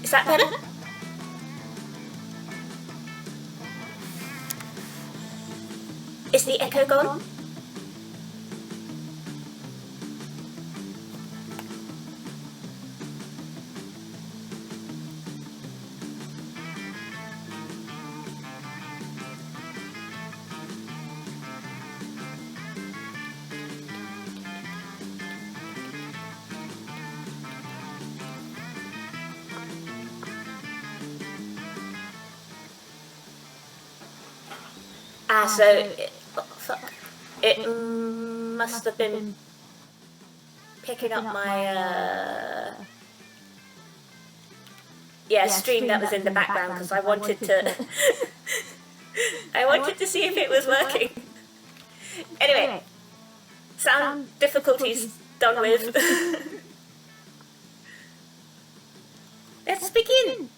Is that better? Is the echo gone? So it must have been picking up my stream that was in the background because I wanted to I wanted to see if it was working. Anyway, sound difficulties done with. Let's begin.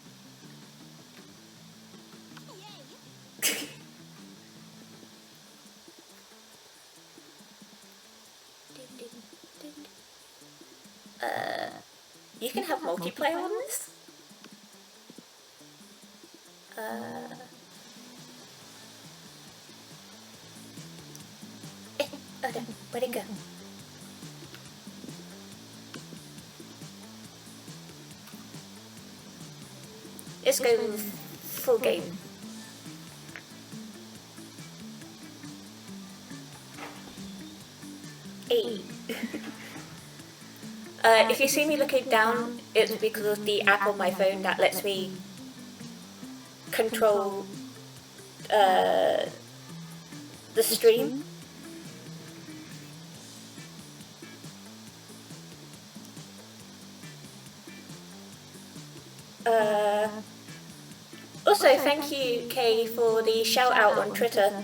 You can have multiplayer on this? Oh no, where'd it go? Let's go full game. Hey. If you see me looking down, it's because of the app on my phone that lets me control the stream. Also, thank you, Kay, for the shout out on Twitter.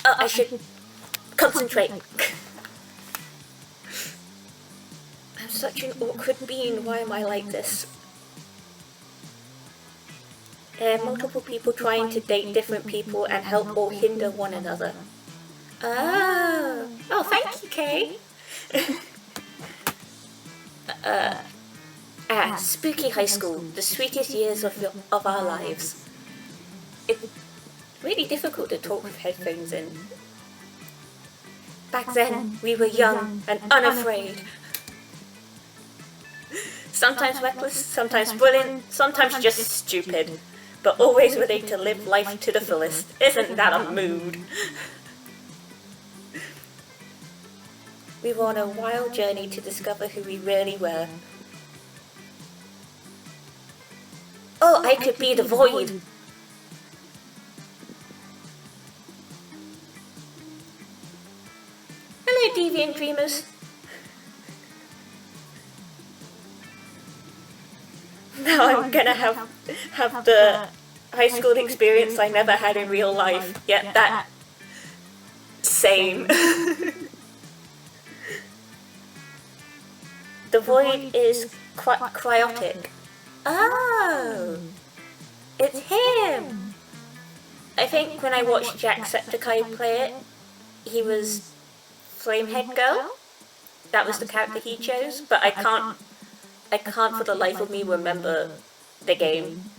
Oh, I should concentrate. I'm such an awkward being, why am I like this? Multiple people trying to date different people and help or hinder one another. Oh, thank you, Kay. Spooky high school, the sweetest years of our lives. It's really difficult to talk with headphones in. Back then, we were young and unafraid. Sometimes reckless, sometimes brilliant, sometimes just stupid. But always ready to live life to the fullest. Isn't that a mood? We were on a wild journey to discover who we really were. Oh, I could be the void. Hello, deviant dreamers. Now I'm gonna have the high school experience I never had in real life. Yet that same. The void is quite cryotic. Oh, it's him. I think when I watched Jacksepticeye play it, he was Flamehead Girl. That was the character he chose, but I can't for the life of me remember the game.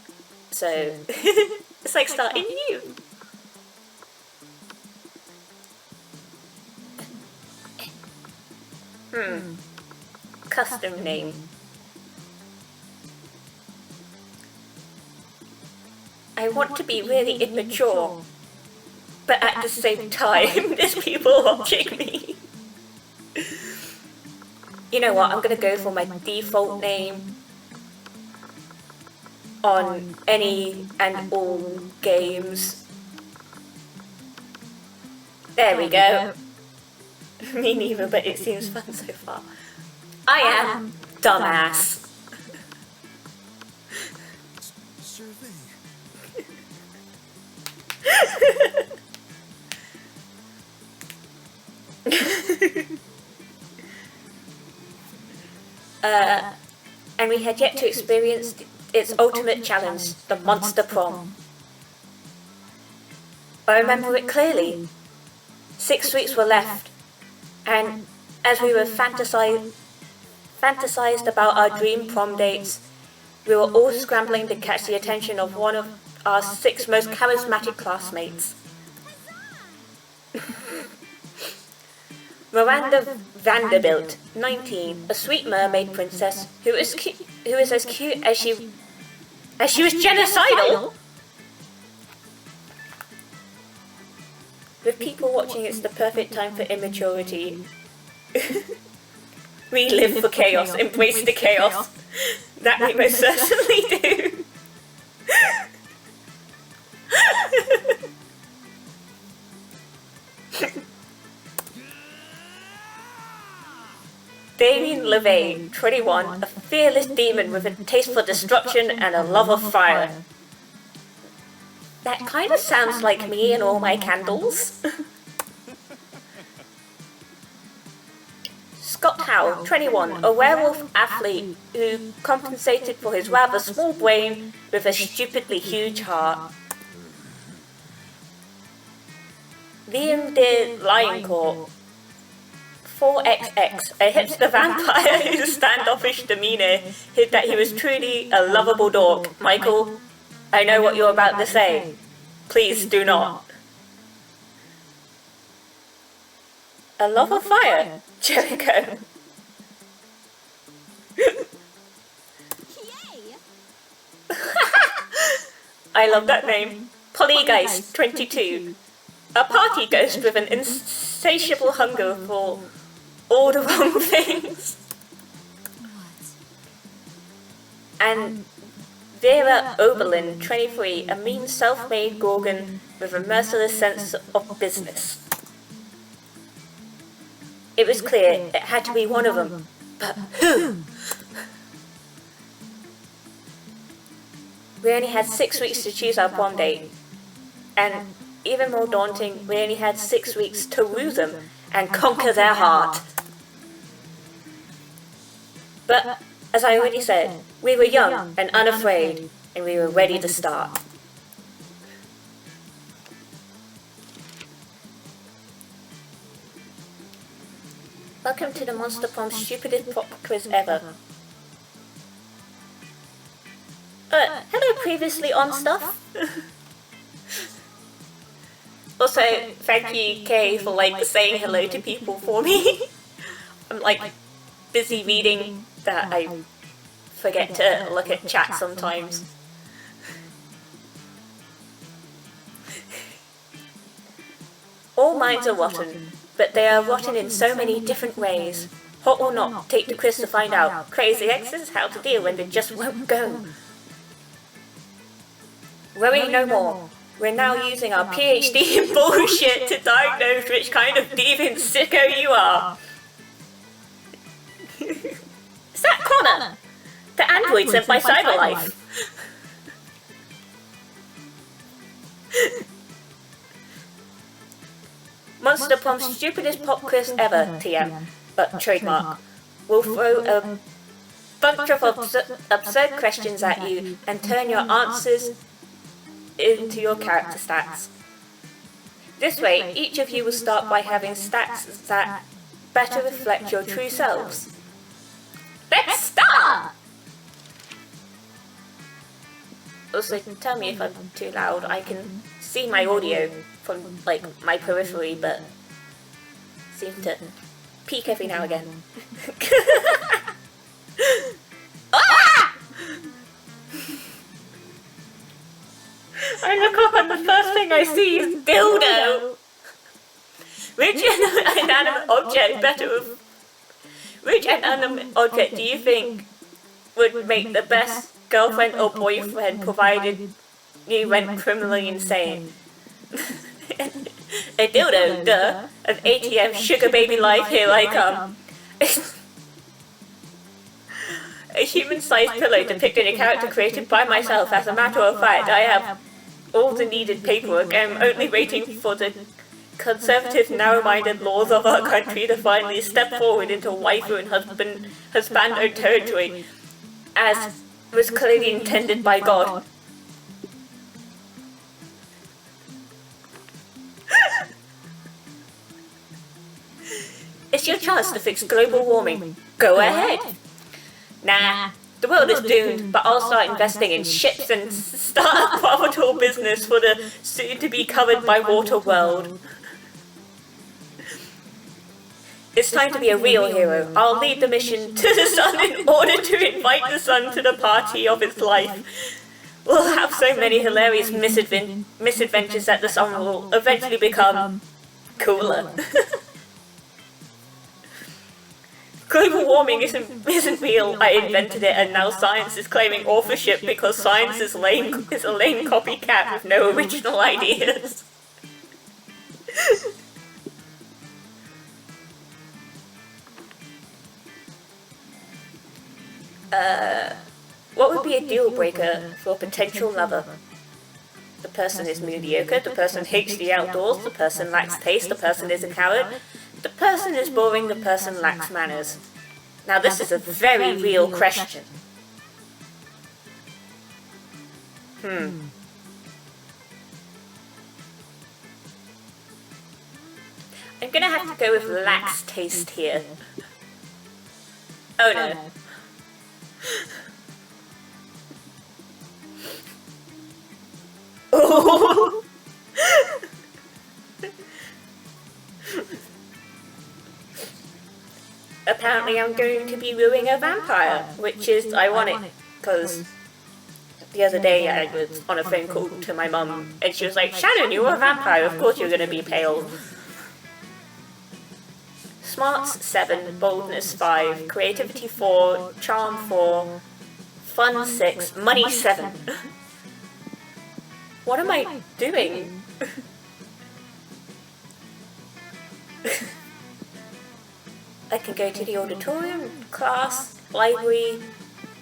So it's like starting new. Custom name. I want to be really immature, but at the same time, there's people watching me. You know what, I'm gonna go for my default name on any and all games. There we go. Me neither, but it seems fun so far. I am dumbass. Sure thing. And we had yet to experience its ultimate challenge, the Monster Prom. I remember it clearly. 6 weeks were left, and as we were fantasized about our dream prom dates, we were all scrambling to catch the attention of one of our 6 most charismatic classmates. Miranda Vanderbilt, 19, a sweet mermaid princess who is as cute as she was genocidal. With people watching, it's the perfect time for immaturity. We live for chaos, embrace the chaos. That we most certainly do. Damien LeVay, 21, a fearless demon with a taste for destruction and a love of fire. That kind of sounds like me and all my candles. Scott Howe, 21, a werewolf athlete who compensated for his rather small brain with a stupidly huge heart. Liam Deer Lioncourt, 4XX, a hipster vampire whose standoffish demeanour hid that he was truly a lovable dork. Michael, I know what you're about to say. Please do not. A love of fire, Jericho. I love that name. Polygeist, 22. A party ghost with an insatiable hunger for all the wrong things. And Vera Oberlin, 23, a mean self-made Gorgon with a merciless sense of business. It was clear it had to be one of them, but who? We only had 6 weeks to choose our prom date, and even more daunting, we only had 6 weeks to woo them and conquer their heart. But, as I already said, we were young and unafraid, and we were ready to start. Welcome to the Monster Prom stupidest pop quiz ever. Hello previously on stuff. Also, thank you Kay for saying hello to people for me. I'm busy reading that I forget to look at chat sometimes. All minds are rotten, but they are rotten in so many different ways. Hot or not, take the quiz to find out. Crazy exes, how to deal when they just won't go. Worry no more. We're now using our PhD in bullshit to diagnose which kind of deviant sicko you are. Is that Connor? The android sent by Cyberlife. Monster Prom's stupidest pop quiz ever, TM, but trademark. We'll throw a bunch of absurd questions at you and turn your answers into your character stats. This way, each of you will start by having stats that better reflect your true selves. Let's start! Also, tell me if I'm too loud. I can see my audio from my periphery, but seems to peak every now and again. Ah! I look up and the first thing I see is dildo. Which inanimate object do you think would make the best girlfriend or boyfriend provided you went criminally insane? A dildo, duh. An ATM sugar baby life, here I come. A human-sized pillow depicting a character created by myself. As a matter of fact, I have all the needed paperwork. I'm only waiting for the conservative, narrow-minded laws of our country to finally step forward into waifu and husbando territory, as was clearly intended by God. It's your chance to fix global warming. Go ahead. Nah, the world is doomed, but I'll start investing in ships and start a profitable business for the soon-to-be covered by water world. It's time to be a real hero. I'll lead the mission to the sun in order to invite the sun to the party of its life. We'll have so many hilarious misadventures that the sun will eventually become cooler. Global warming isn't real. I invented it, and now science is claiming authorship because science is a lame copycat with no original ideas. What would be a deal breaker for a potential lover? The person is mediocre, the person hates the outdoors, the person lacks taste, the person is a coward, the person is boring, the person lacks manners. Now this is a very real question. I'm gonna have to go with lacks taste here. Oh no. Oh. Apparently I'm going to be wooing a vampire, which is ironic, because the other day I was on a phone call to my mum, and she was like, Shannon, you're a vampire, of course you're going to be pale. Smarts 7, boldness 5, creativity 4, charm 4, fun 6, money 7. What am I doing? I can go to the auditorium, class, library,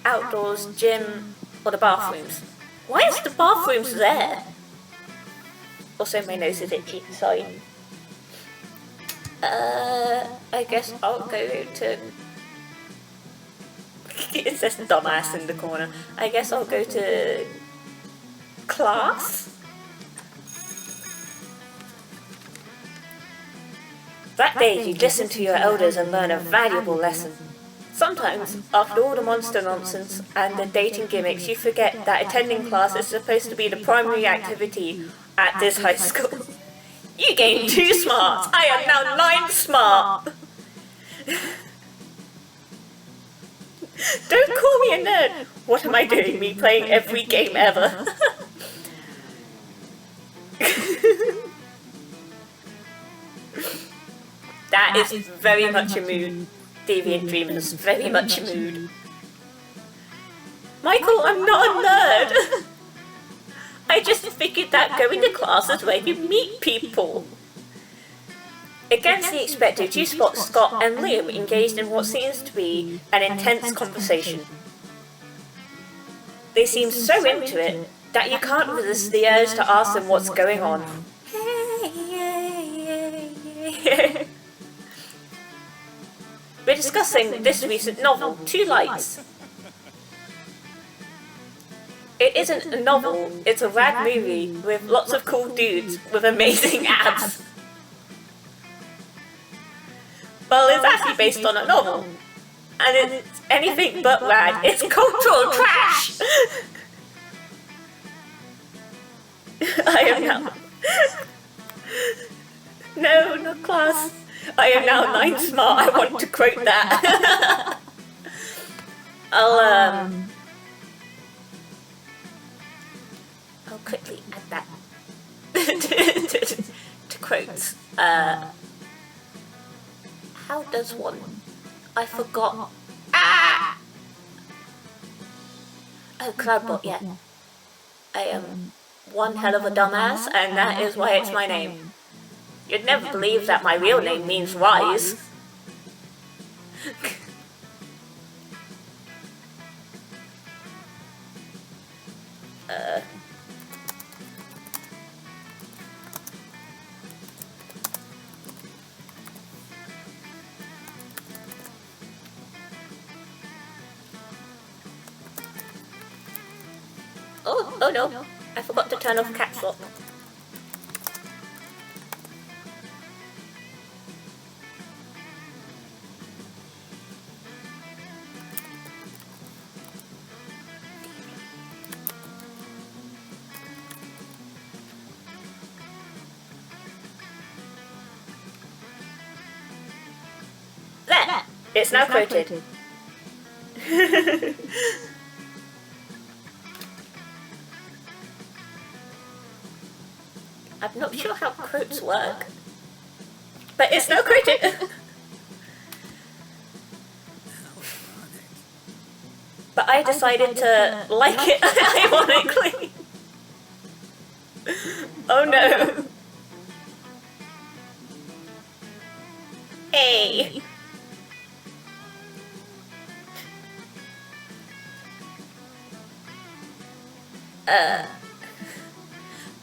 outdoors, gym, or the bathrooms. Why is the bathrooms there? Also, my nose is itchy, sorry. I guess I'll go to... It says dumbass in the corner. I guess I'll go to... class? That day you listen to your elders and learn a valuable lesson. Sometimes, after all the monster nonsense and the dating gimmicks, you forget that attending class is supposed to be the primary activity at this high school. You gained 2 smarts! I am now 9 smart! Don't call me a nerd! What am I doing? Me playing every game ever? That is very much a mood. Deviant Dreamers, very much a mood. Michael, I'm not a nerd! I just figured that going to class is where you meet people. Against the expected, you spot Scott and Liam engaged in what seems to be an intense conversation. They seem so into it that you can't resist the urge to ask them what's going on. We're discussing this recent novel, 2 Lights. It isn't a novel, it's a rad movie with lots of cool dudes with amazing abs. Well, it's actually based on a novel, and it's anything but rad. It's cultural trash! I am now... No, not class. I am now 9 smart, I want to quote that. I'll quickly add that to quotes. How does one? I forgot. Ah! Oh, Cloudbot, yeah. I am one hell of a dumbass, and that is why it's my name. You'd never believe that my real name means wise. Oh no, I forgot to turn off caps lock. It's now coated. I'm not sure how quotes work, but it's now coated. But I decided to like it ironically. Oh no. Hey.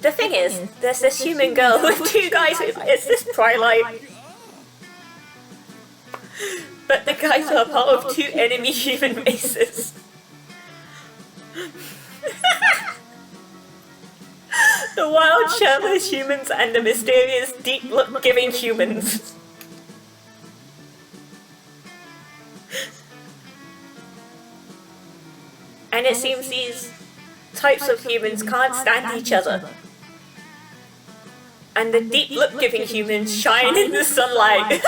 The thing is, there's this human girl with two guys who, it's this Twilight. But the guys are part of two enemy human races. The wild shirtless humans and the mysterious deep look giving humans. And it seems these types of humans can't stand each other. And the deep look giving humans shine in the sunlight.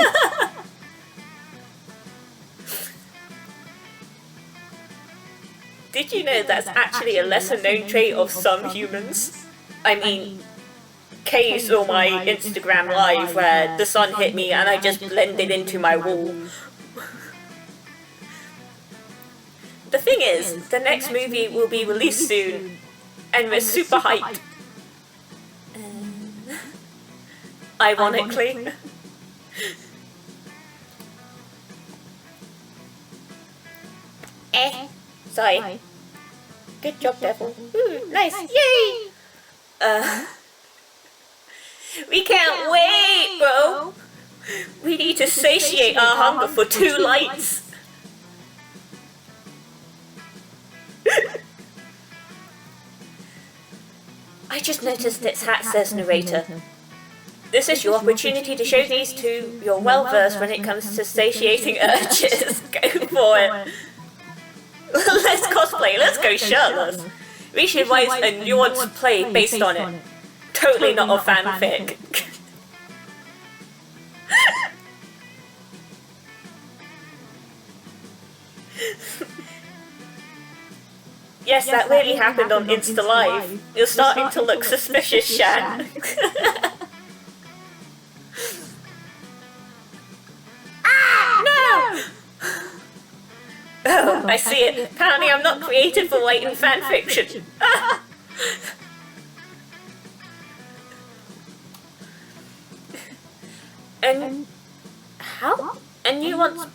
Did you know that's actually a lesser known trait of some humans? I mean, Kay saw my Instagram live where the sun hit me and I just blended into my wall. The thing is, the next movie will be released soon, and we're super hyped. Ironically. Sorry. Good job, Devil. Ooh, nice. Yay! We can't wait, bro. We need to satiate our hunger for two lights. I just noticed its hat says narrator. This is your opportunity to show these two you're well versed when it comes to satiating urges. Go for it. Let's cosplay, let's go shirtless. We should write a nuanced play based on it. Totally not a fanfic. Yes, that really happened on Insta Live. You're starting to look suspicious, Shan. No! Oh, I see it. Apparently I'm not created for writing fanfiction. And how? And you want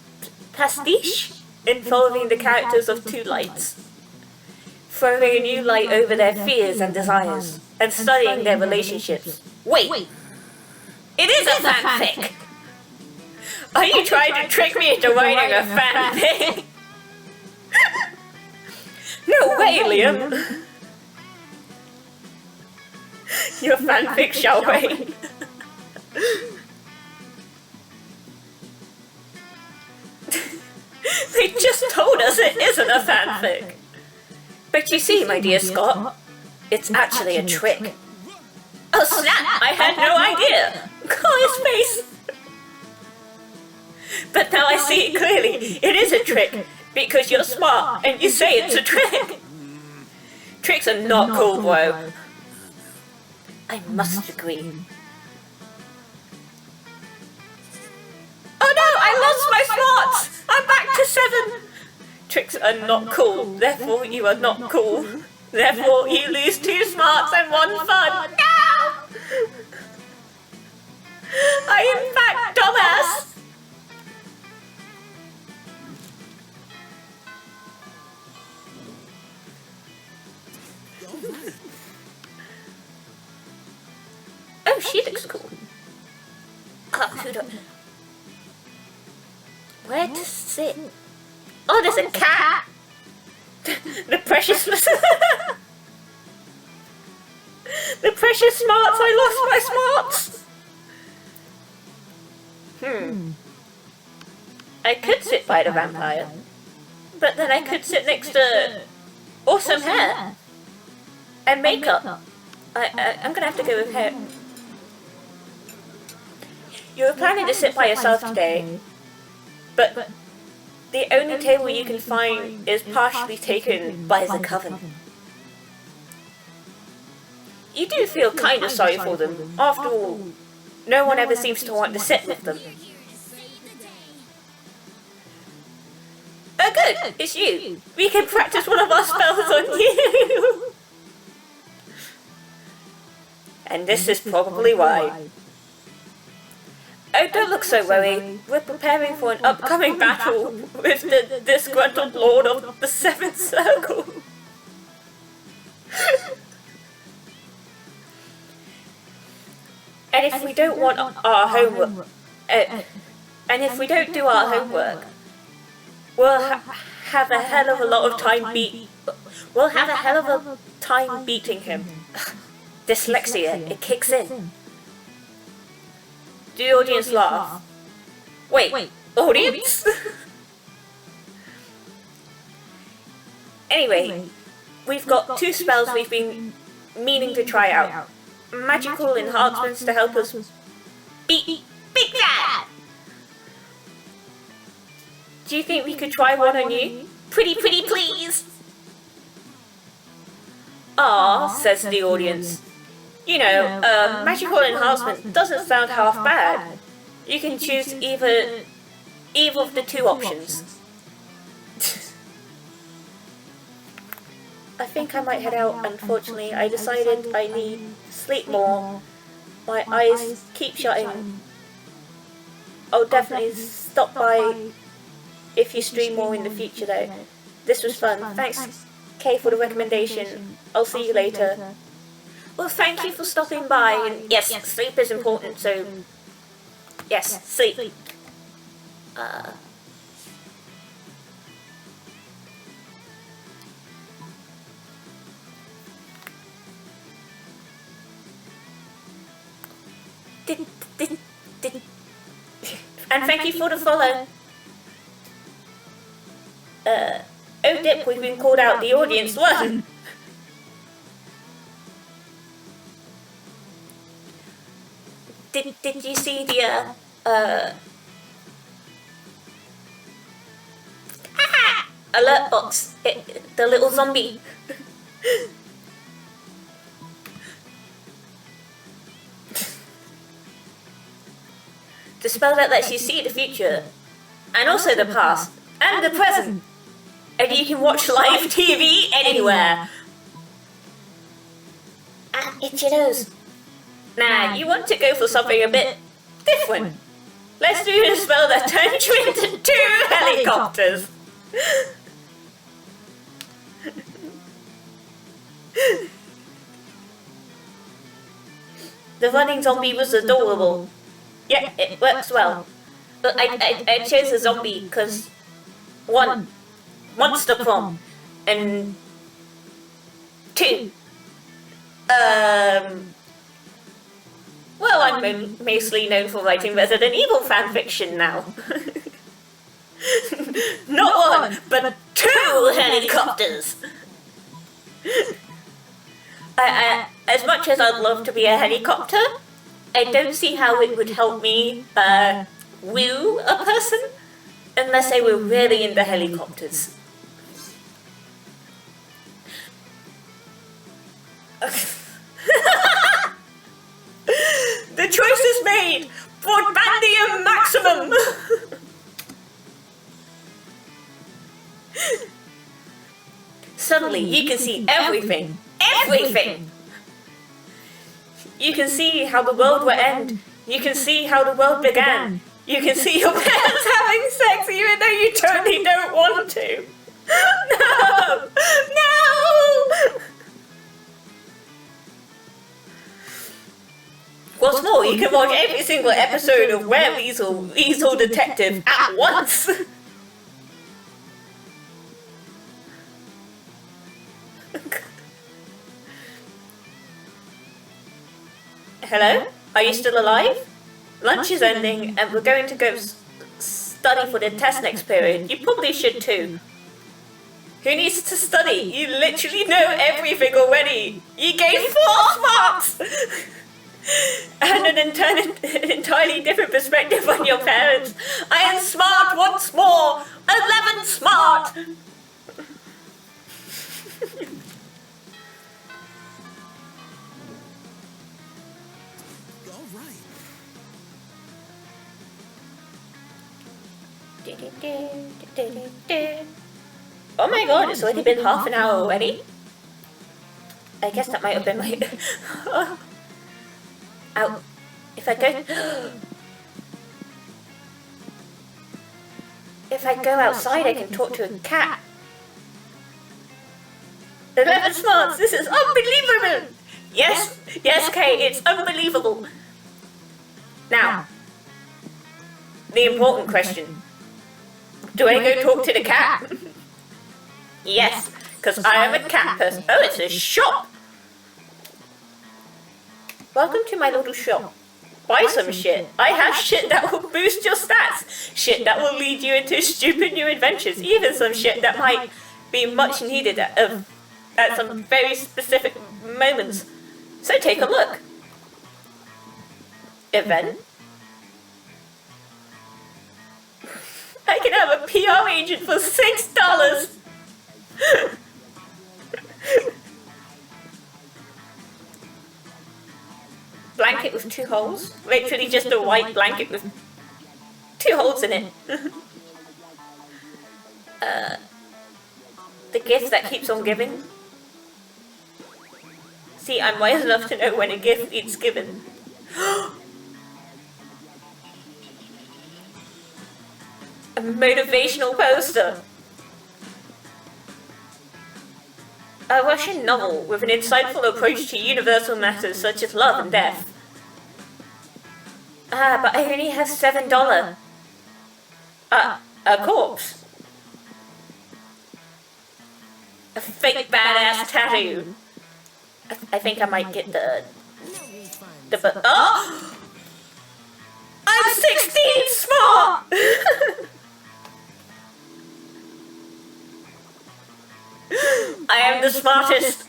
pastiche involving the characters of two lights, throwing a new light over their fears and desires, and studying their relationships. Wait! It is a fanfic! Are you trying to trick me into writing a fanfic? No way, Liam! Your fanfic shall wait. They just told us it isn't a fanfic. But you see, my dear Scott, it's actually a trick. Oh snap! I had no idea! Call his face! But now I see it clearly. It is a trick, because you're smart and you say it's a trick. Tricks are not cool, bro. I must agree. Oh no, I lost my smarts! I'm back to 7! Tricks are not cool, therefore you are not cool. Therefore you lose 2 smarts and 1 fun. No! I am back, dumbass! Oh, she looks cool. Where to sit? Oh, there's a cat! The precious... The precious smarts! I lost my smarts! I could sit by the vampire. But then I could sit next to... awesome hair! And makeup. I'm gonna have to go with hair. You were planning to sit by yourself today. But The only table you can find is partially taken by the coven. You do feel kind of sorry for them. After all, no one ever seems to want to sit with them. Oh good, it's you. We can practice one of our spells on you. And this is probably why. Oh, don't look so worried. We're preparing for an upcoming battle with the disgruntled Lord of the Seventh Circle. And if we don't want our homework, and if we don't do our homework, we'll have a hell of a lot of time We'll have a hell of a time beating him. Dyslexia, it kicks in. The audience laugh. Wait, audience? Anyway, we've got 2 spells we've been meaning to try out. Magical enhancements to help us beat Big Bad! Do you think we could try one on you? Pretty please! Ah, says the audience. You know, magical enhancement doesn't sound half bad. You can choose either of the 2 options. I think I might head out, unfortunately. I decided I need sleep more. My eyes keep shutting. I'll definitely stop by if you stream more in the future though. This was fun. Thanks Kay for the recommendation. I'll see you later. Well, thank you for stopping by, and yes, sleep is important, so yes, sleep. And thank you for the follow. Oh dip, we've been called out, the audience won. Did you see the alert box? The little zombie. The spell that lets you see the future, and also the past, and the present. And you can watch live TV anywhere. And itchy nose. Nah, you want to go for something a bit different. Let's do a spell that turns you into 2 helicopters. The running zombie was adorable. Yeah, it works well. But I chose a zombie because 1, Monster Prom, and 2, well, I'm mostly known for writing Resident Evil fanfiction now. Not 1, but 2 helicopters! As much as I'd love to be a helicopter, I don't see how it would help me woo a person unless they were really into helicopters. The choice is made! Broadbandium maximum! Suddenly you can see everything! Everything! You can see how the world will end. You can see how the world began. You can see your parents having sex even though you totally don't want to. No! No! What's more, you can watch every single episode of Where Weasel Detective at once. Hello? Are you still alive? Lunch is ending and we're going to go study for the test next period. You probably should too. Who needs to study? You literally know everything already. You gained 4 sparks! And an entirely different perspective on your parents. I am smart once more! 11 smart! All right. Oh my god, it's already been half an hour already? I guess that might have been my... Ow. If I go... If I go outside, I can talk to a cat. 11 smarts, this is unbelievable! Yes, yes, Kay, it's unbelievable. Now, the important question. Do I go talk to the cat? Yes, because I am a cat person. Oh, it's a shop! Welcome to my little shop. Buy some shit. I have shit that will boost your stats. Shit that will lead you into stupid new adventures. Even some shit that might be much needed at some very specific moments. So take a look. Event? I can have a PR agent for $6. Blanket with 2 holes. Literally just a white blanket with 2 holes in it. The gift that keeps on giving. See, I'm wise enough to know when a gift needs given. A motivational poster. A Russian novel with an insightful approach to universal matters such as love and death. Ah, but I only have $7. A corpse. A fake badass tattoo. I think I might get the oh! I'm 16 smart! I am the smartest.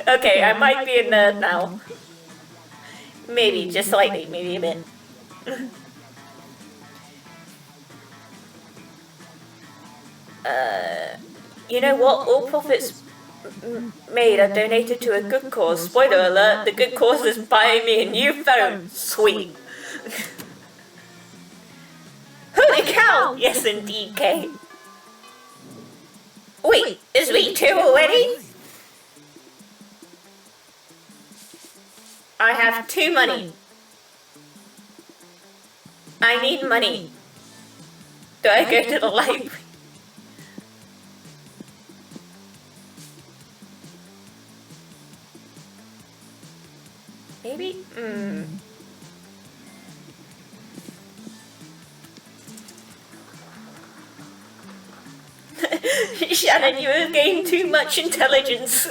Okay, I might be a nerd now. Maybe, just slightly, maybe a bit. You know what? All profits made are donated to a good cause. Spoiler alert, the good cause is buying me a new phone. Sweet. Holy cow! Yes indeed, Kate. Wait, is week 2 already? I have 2 money. I need money. Do I go to the library? Maybe? Shannon, you have gained too much intelligence.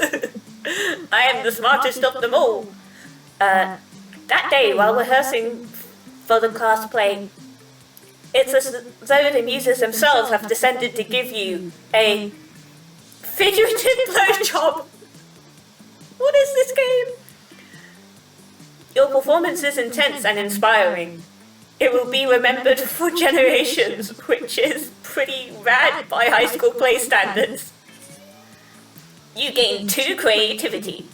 I am the smartest of them all. That day, while rehearsing for the class play, it's as though the muses themselves have descended to give you a figurative blowjob. What is this game? Your performance is intense and inspiring. It will be remembered for generations, which is pretty rad by high school play standards. You gain 2 creativity.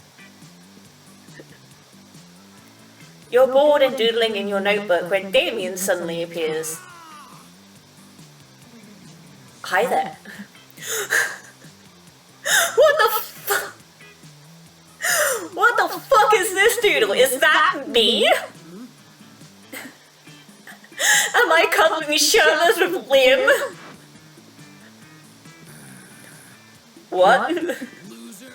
You're bored and doodling in your notebook when Damien suddenly appears. Hi there. What the fuck? What the fuck is this doodle? Is that me? Am I cuddling shirtless with Liam? What? Loser.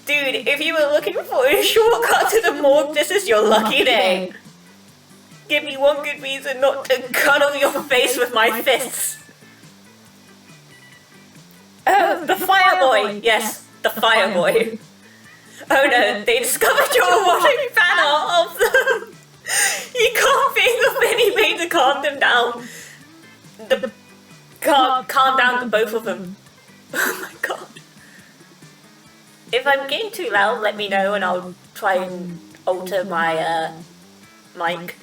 Dude, if you were looking for a shortcut to the morgue, this is your lucky day. Give me one good reason not to cuddle your face with my fists. Oh, the Fireboy! Yes, the Fireboy. Oh no, they discovered your erotic banner of them! You can't think of any way to calm them down. Calm down the both of them. Oh my god. If I'm getting too loud, let me know and I'll try and alter my mic.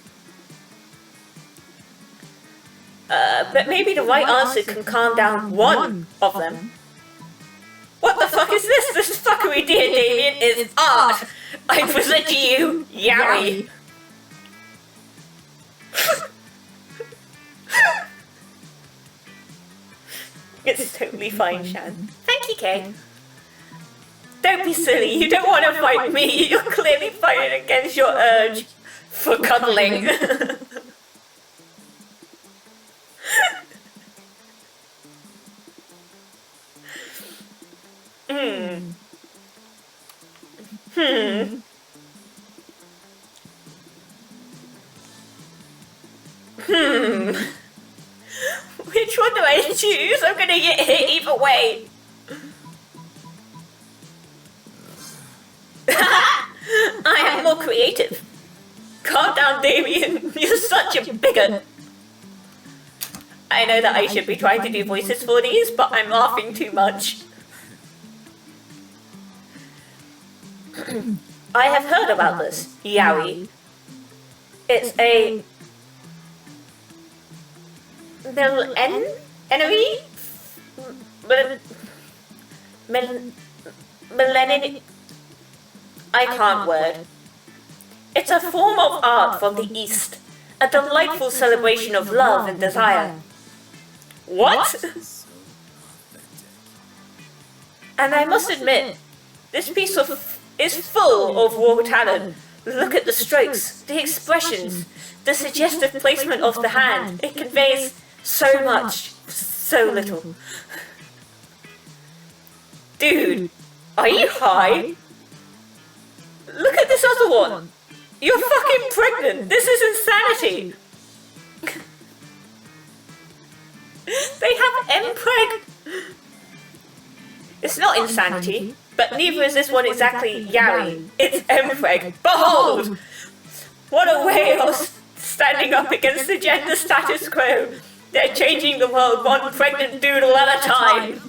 But maybe the right answer can calm down one of them. What the fuck is this? This fuckery, dear Damien, is art! I present to you, Yowie! It's totally fine, Shan. Thank you, Kay. Don't be silly, you don't want to fight me. You're clearly fighting against your urge for cuddling. Which one do I choose? I'm gonna get hit either way. I am more creative. Calm down, Damien. You're such a bigot. I know that I should be trying to do voices for these, but I'm laughing too much. I have heard about this, Yowie. It's a... Millennium... I can't word. It's a form of art from the East. A delightful celebration of love and desire. What? And I must admit, this piece is full of raw talent. Look at the strokes, the expressions, the suggestive placement of the hand. It conveys so much, so little. Dude, are you high? Look at this other one. You're fucking pregnant. This is insanity. They have M-preg. It's not insanity, but neither is this one exactly Yowie. It's M-preg. Behold! What a way of standing up against the gender status quo. They're changing the world one pregnant doodle at a time.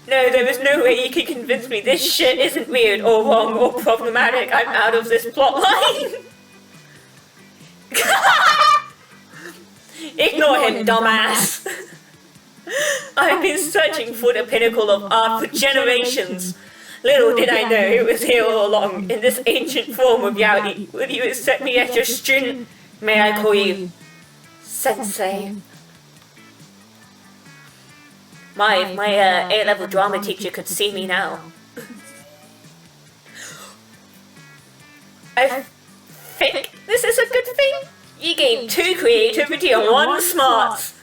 No, there is no way you can convince me this shit isn't weird or wrong or problematic. I'm out of this plot line. Ignore him, dumbass. I've been searching for the pinnacle of art for generations. Little did I know it was here all along, in this ancient form of Yowie. Will you accept me as your student? May I call you Sensei? My A-level drama teacher could see me now. I think this is a good thing. You gain 2 creativity and 1 smarts.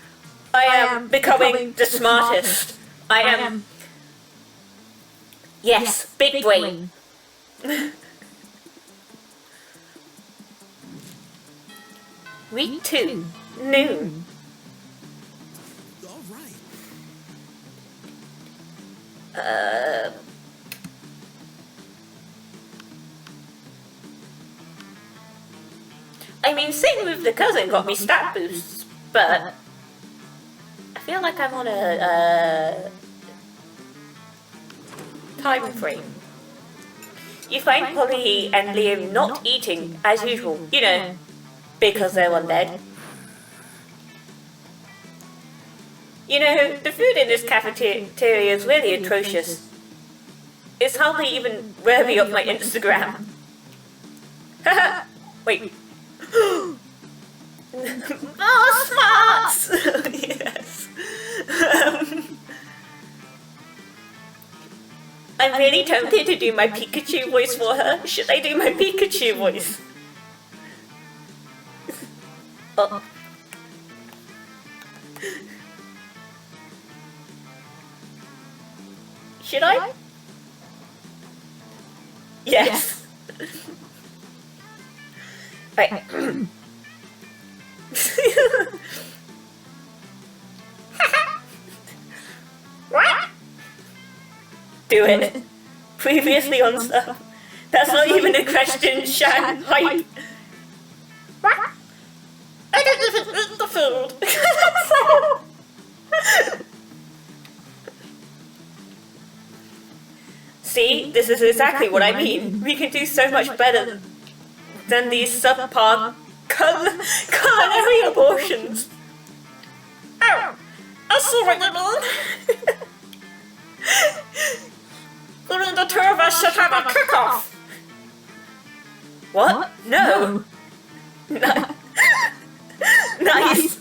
I am becoming the smartest. I am... Yes, big brain. Week 2, noon. All right. I mean, sitting with the cousin got me stat boosts, but I feel like I'm on a time frame. You find Polly and Liam not eating as usual, you know, because they're undead. You know, the food in this cafeteria is really atrocious. It's hardly even worthy of my Instagram. Wait. Oh, smarts! Yes. I'm really tempted to do my Pikachu voice for her. Should I do my Pikachu voice? Oh. Should I? Yes. Right. What? Do it. Previously on stuff. That's not even a question, Shan. Hype. What? I don't even eat the food. See, this is exactly what I mean. We can do so much better than these subpar culinary abortions. Oh, I see what you mean. You mean the two of us should have a cook-off? What? No. Nice.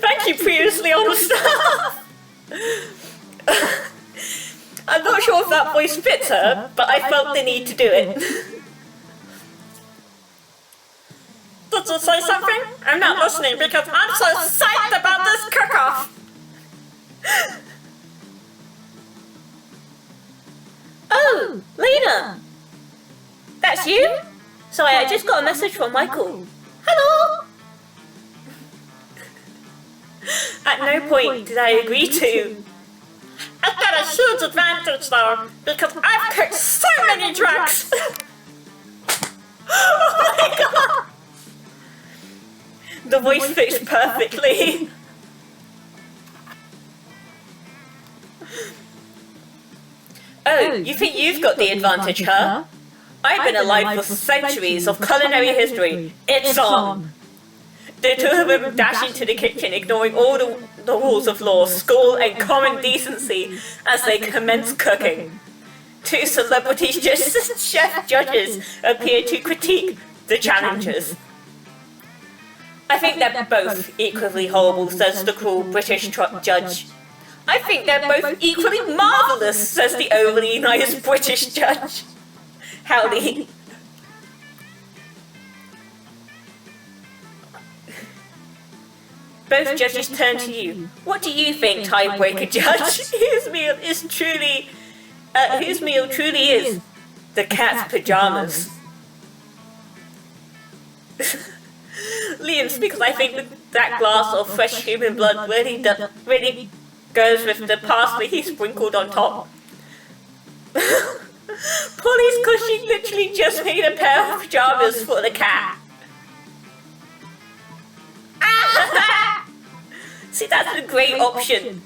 Thank you, previously on staff. I'm not sure if that voice fits her, but I felt the need to do it. Did you say something? I'm not listening because I'm so psyched about this cook-off. Oh, Lena! That's you? Sorry, I just got a message from Michael. Hello! At no point did I agree to. I've got a huge advantage though, because I've cooked so many drugs! Oh my god! The voice fits perfectly. Oh, you think you've got the advantage, huh? I've been alive for centuries of culinary history. It's on! The two of them dash into the kitchen, ignoring all the rules of law, school, and common decency as they commence cooking. Two celebrity chef judges appear to critique the challengers. I think they're both equally horrible, says the cruel British judge. I think they're both equally marvellous, says the overly nice British judge. Howdy. Both judges turn to you. What do you think, tiebreaker judge? Whose meal truly is the cat's pajamas? Liam, because I think that glass of fresh human blood really goes with the parsley he sprinkled on top. Polly's cushy literally just made a pair of pajamas for the cat. See, that's a great option.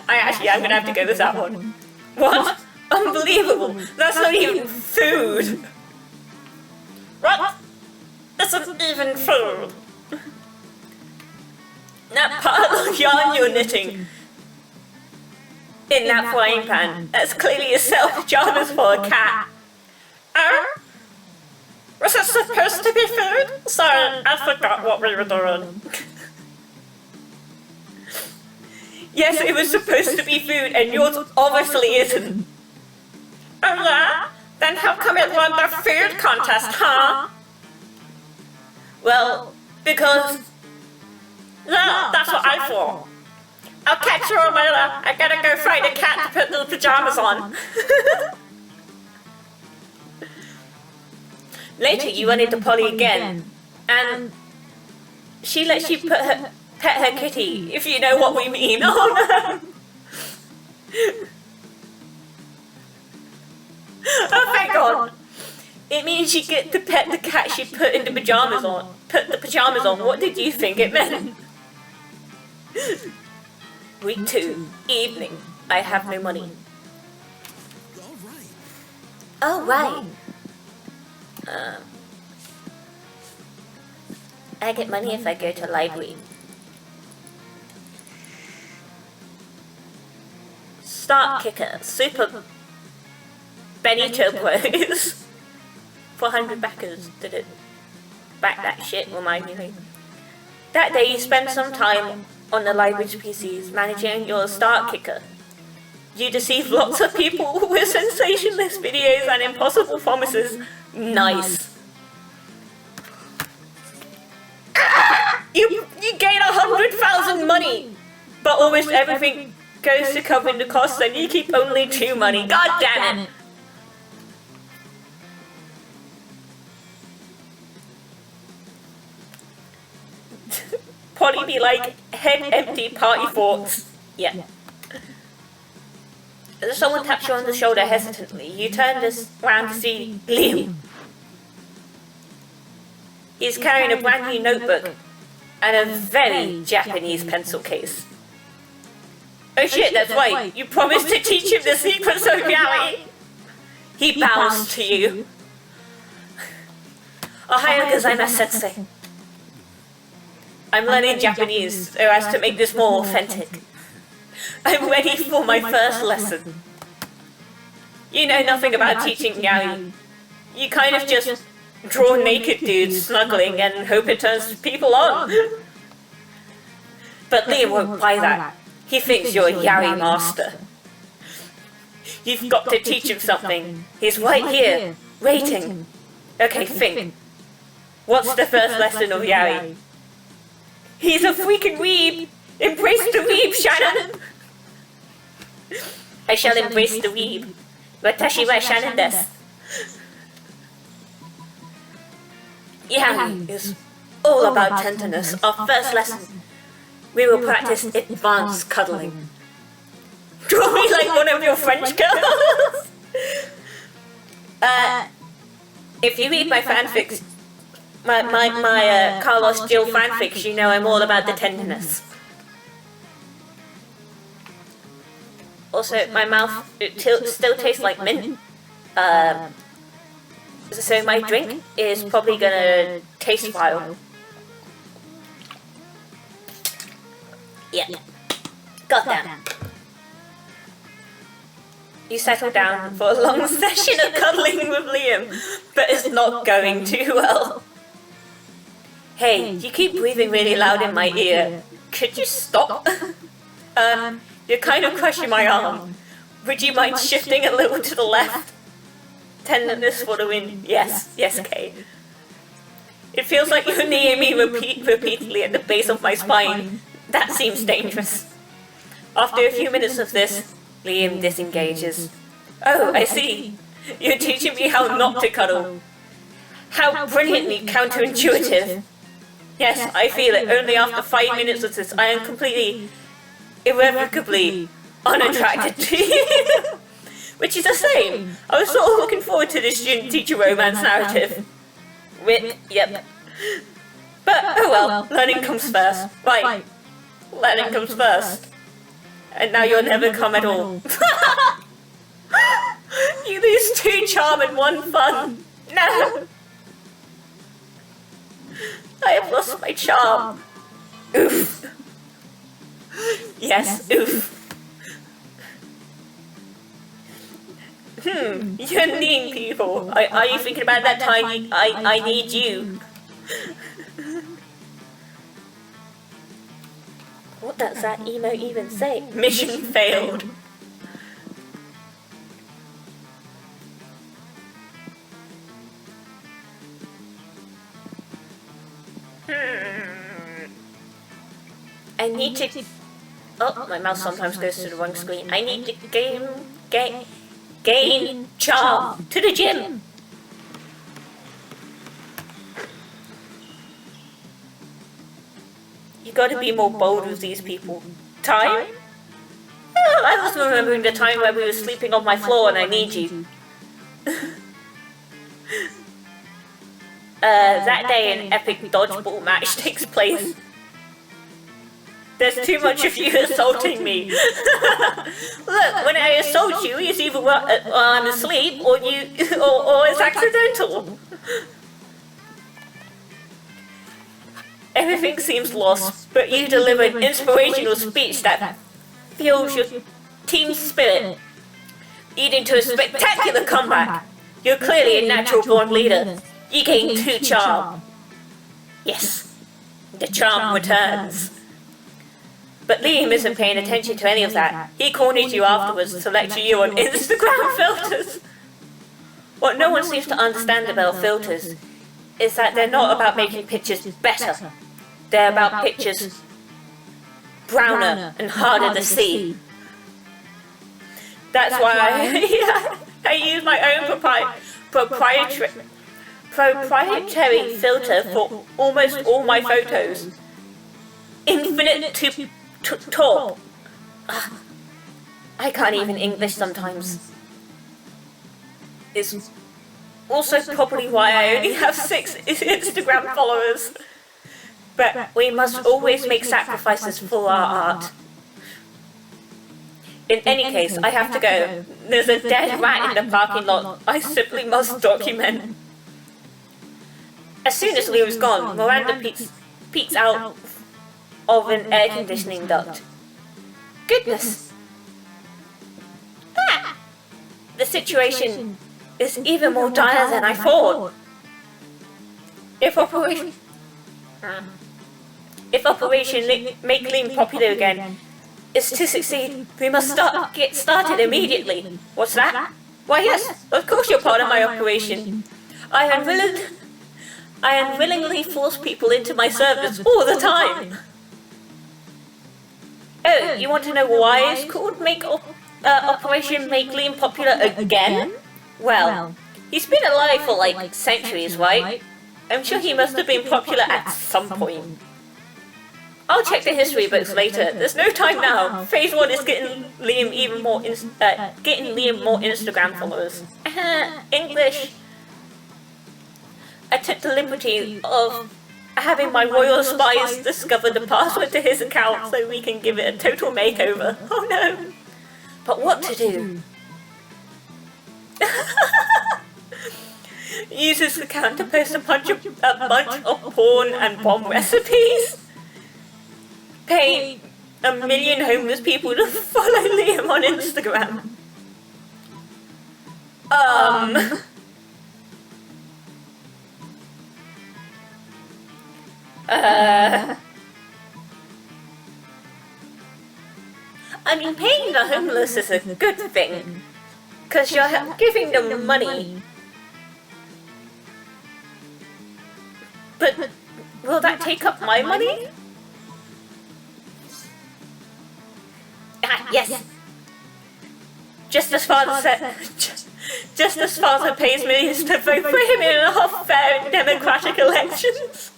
I'm gonna have to go with that one. What? Unbelievable! That's not even food! What? Isn't even food! That pile of yarn you're knitting in that frying pan, that's clearly a set of pajamas for a cat. Oh? Was it supposed to be food? Sorry, I forgot what we were doing. Yes, it was supposed to be food, and yours obviously isn't. Oh yeah? Then how come it won the food contest, huh? Well, because... Yeah, that's what I thought. I'll catch you all later. I gotta go find a cat to put the pajamas on. Later, you run into Polly again, and she lets you pet her kitty, if you know what we mean. Oh no! Oh thank God! It means you get to pet the cat she put the pajamas on. Put the pajamas on. What did you think it meant? Week 2, evening. I have no money. Oh right. I get money if I go to library. Start kicker, super Benito Bros. 400 backers did it. Back that shit, remind me. That day you spent some time on the library's PCs managing your start kicker. You deceive lots of people with sensationalist videos and impossible promises. Nice. You gain 100,000 money, but almost everything goes to covering the costs and you keep only 2 money. God damn it. Polly be like, head empty, party thoughts. Yeah. As someone taps you on the shoulder hesitantly, you turn around to see Liam. He's carrying a brand new notebook and a very Japanese pencil case. Oh shit, that's right, you promised to teach him the secrets of reality. He bows to you. Ohayo gozaimasu, sensei. I'm learning Japanese so as to make this more authentic. I'm ready for my first lesson. You know nothing about teaching yaoi. You kind of just draw naked dudes snuggling and hope it turns people on. But Liam won't buy that. He thinks you're a yaoi master. You've got to teach him something. He's right here, waiting. Okay, think. What's the first lesson of yaoi? He's a freaking weeb! Embrace the weeb, Shannon! I shall embrace the weeb. Watashi wa Shannon desu. Yaoi is all about tenderness. Our first lesson. We will practice advanced cuddling. Draw me like one of your French girls! If you read my fanfics, my Carlos Jill fanfics, you know I'm all about the tenderness. Also, my mouth still tastes like mint. So my drink is probably gonna taste vile. Yeah. Goddamn. You settle down for a long session of cuddling with Liam, but it's not going too well. Hey, you keep breathing really loud in my ear. Could you stop? You're kind of crushing my arm. Would you mind shifting a little to the left? Tenderness for the win. Yes, Kay. It feels like you're near me repeatedly at the base of my spine. That seems dangerous. After a few minutes of this, Liam disengages. Oh, I see. You're teaching me how not to cuddle. How brilliantly counterintuitive. Yes, I feel it. Only after 5 minutes of this, I am completely, irrevocably unattracted to you. Which is the same. I was sort of looking forward to this student-teacher romance narrative. Yep. But, oh well, learning comes first. Right. Learning comes first. And now you'll never come at all. You lose 2 charm and 1 fun. No! I have lost my charm. Oof. Yes, oof. You're needing people. Are you thinking about that time I need you? What does that emo even say? Mission failed. I need to... Oh, my mouse sometimes goes to the wrong screen. I need to gain charm to the gym. You gotta be more bold with these people. Time? Oh, I was remembering the time where we were sleeping on my floor and I need you. That day an epic dodgeball match takes place. There's too much of you assaulting me. Look, when I assault you, it's either while I'm asleep or it's accidental. Everything seems lost, but you deliver an inspirational speech that fuels your team spirit, leading to a spectacular comeback. You're clearly a natural-born leader. You gain 2 charm. Yes, the charm returns. But Liam isn't paying attention to any of that. He cornered you afterwards to lecture you on Instagram filters. What no one seems to understand about filters is that they're not about making pictures better. They're about pictures browner and harder to see. That's why I use my own proprietary filter for almost all my photos. Infinite to top. I can't even English sometimes. It's also probably why I only have 6 Instagram followers. But we must always make sacrifices for our art. In any case, I have to go. There's a dead rat in the parking lot I simply must document. As soon as Liam's gone, Miranda peeks out of an air conditioning duct. Goodness! Ah! The situation is even more dire than I thought. If Operation Make Liam popular again is to succeed, we must get started immediately. What's that? Why yes, of course you're part of my operation. I unwillingly force people into my service all the time. Oh, you want to know why it's called Operation Make Liam Popular again? Well, he's been alive for like centuries, right? I'm sure he must have been popular at some point. I'll check the history books later. There's no time now. Phase 1 is getting Liam more Instagram followers. English. I took the liberty of having my royal spies discover the password to his account so we can give it a total makeover. Oh no! But what to do? Use his account to post a bunch of porn and bomb recipes? Pay 1 million homeless people to follow Liam on Instagram? I mean, paying the homeless is a good thing, because you're giving them money. But will that take up my money? Ah, yes. Just as father pays millions to vote for him in fair and democratic elections.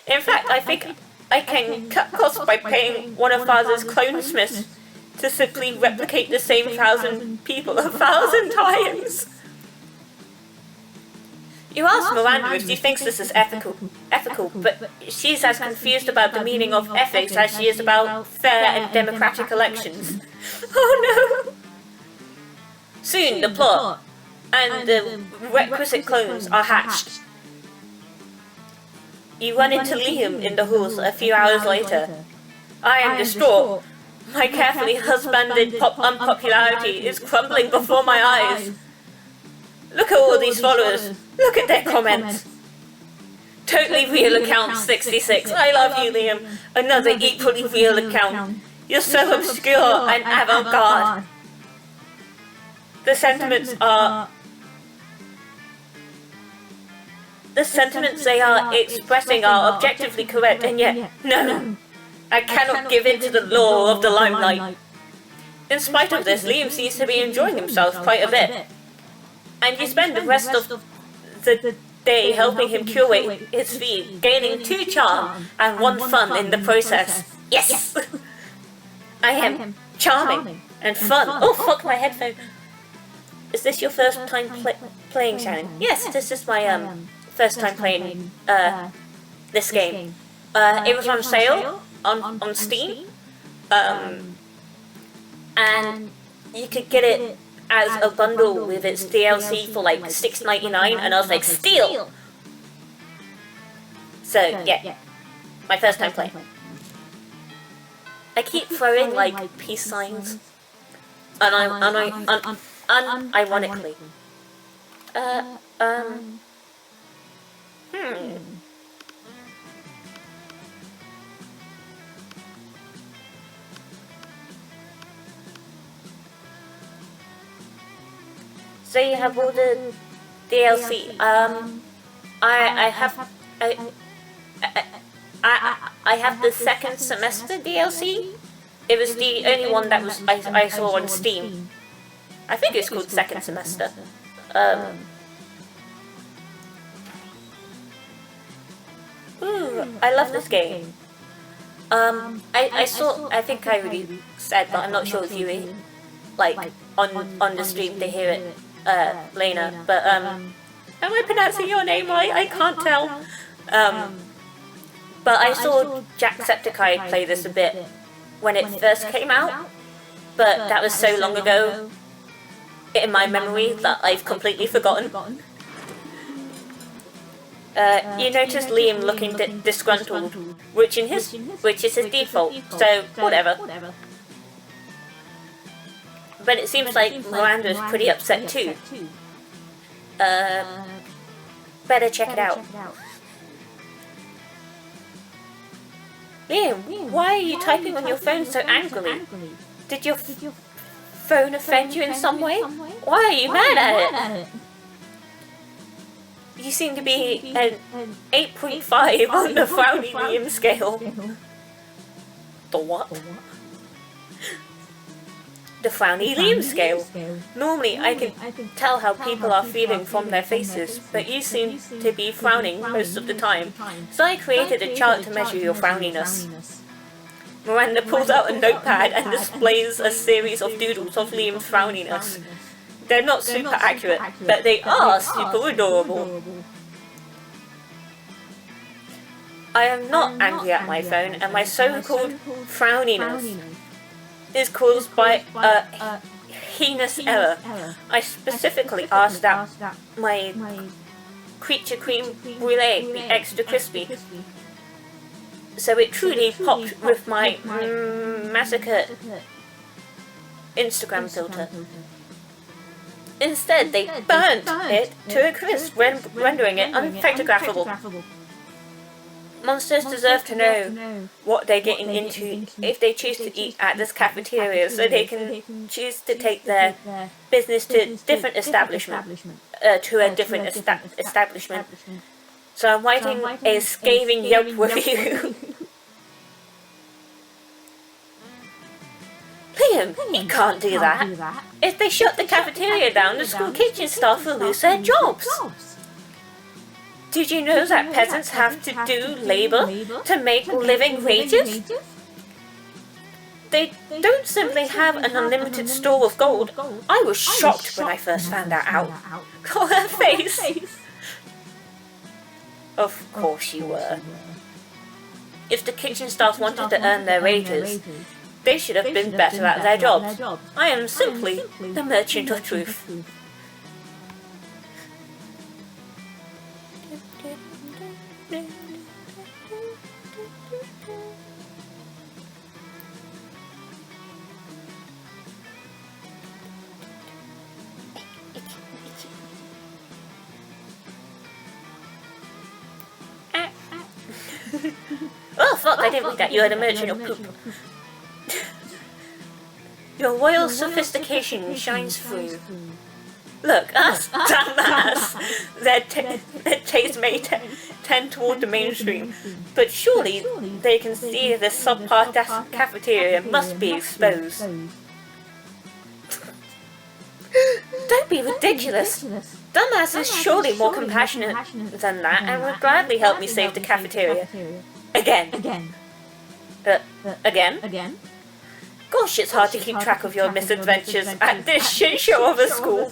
In fact, I think I can cut costs by paying one of father's clonesmiths to simply replicate the same 1,000 people 1,000 times. You ask Miranda if she thinks this is ethical, but she's as confused about the meaning of ethics as she is about fair and democratic elections. Oh no! Soon the plot and the requisite clones are hatched. You run into Liam in the halls a few hours later. I am distraught. My carefully husbanded unpopularity is crumbling before my eyes. Look at all these followers. Look at their comments. Totally real account 66. I love you, Liam. Another equally real account. You're so obscure and avant-garde. The sentiments they are expressing are objectively correct, and yet, no. I cannot give in to the law of the limelight. In spite of this, Liam seems to be enjoying himself quite a bit. And you spend the rest of the day helping him curate his feed, gaining 2 charm and 1 fun in the process. Yes! I am charming and fun. Oh fuck, my headphone. Is this your first time playing, Shannon? Yes, this is my first time playing this game. It was on sale on Steam, and you could get it as a bundle with its DLC for like $6.99, and I was like, steal! So yeah, my first time playing. I keep throwing like peace signs, unironically. So you have all the DLC. I have the second semester DLC. It was the only one that was I saw on Steam. I think it's called second semester. Ooh, I love this game. I think I already said, but I'm not sure if you like on the stream to hear it, Lena. But am I pronouncing your name right? I can't tell. But I saw Jacksepticeye play this a bit when it first came out, but that was so long ago in my memory that I've completely forgotten. You notice Liam looking disgruntled, which is his default, so whatever. But it seems like Miranda's pretty upset too. Better check it out. Liam, why are you typing on your phone so angrily? Did your phone offend you in some way? Why are you mad at it? You seem to be an 8.5 on the frowny Liam scale. The what? The frowny Liam scale. Normally I can tell how people are feeling from their faces, but you seem to be frowning most of the time, so I created a chart to measure your frowniness. Miranda pulls out a notepad and displays a series of doodles of Liam's frowniness. They're not super accurate, but they are super adorable. I am not angry at my phone, and my so-called frowniness is caused by a heinous error. I specifically asked that my creature cream brulee be extra crispy, so it truly popped with my massacre Instagram filter. Instead, they burnt it to a crisp, rendering it unphotographable. Monsters deserve to know what they're getting into if they choose to eat at this cafeteria, so they can choose to take their business to a different establishment. So I'm writing a scathing Yelp review. Liam, you can't do that. If they shut the cafeteria down, the school kitchen staff will lose their jobs. Did you know that peasants have to do labour to make living wages? They don't simply have an unlimited store of gold. I was shocked when I first found that out. Got her face. Of course you were. If the kitchen staff wanted to earn their wages, they should have been better at their jobs. I am simply the merchant of truth. Oh fuck, I didn't read that. You are the merchant of poop. Your royal sophistication shines through. Look, us, damn us. Their taste may tend toward the mainstream, but surely they can see the subpar cafeteria must be exposed. Don't be ridiculous. Dumbass is surely more compassionate than that and would gladly help me save the cafeteria. Again? Gosh, it's hard to keep track of your misadventures at this shit show of a school.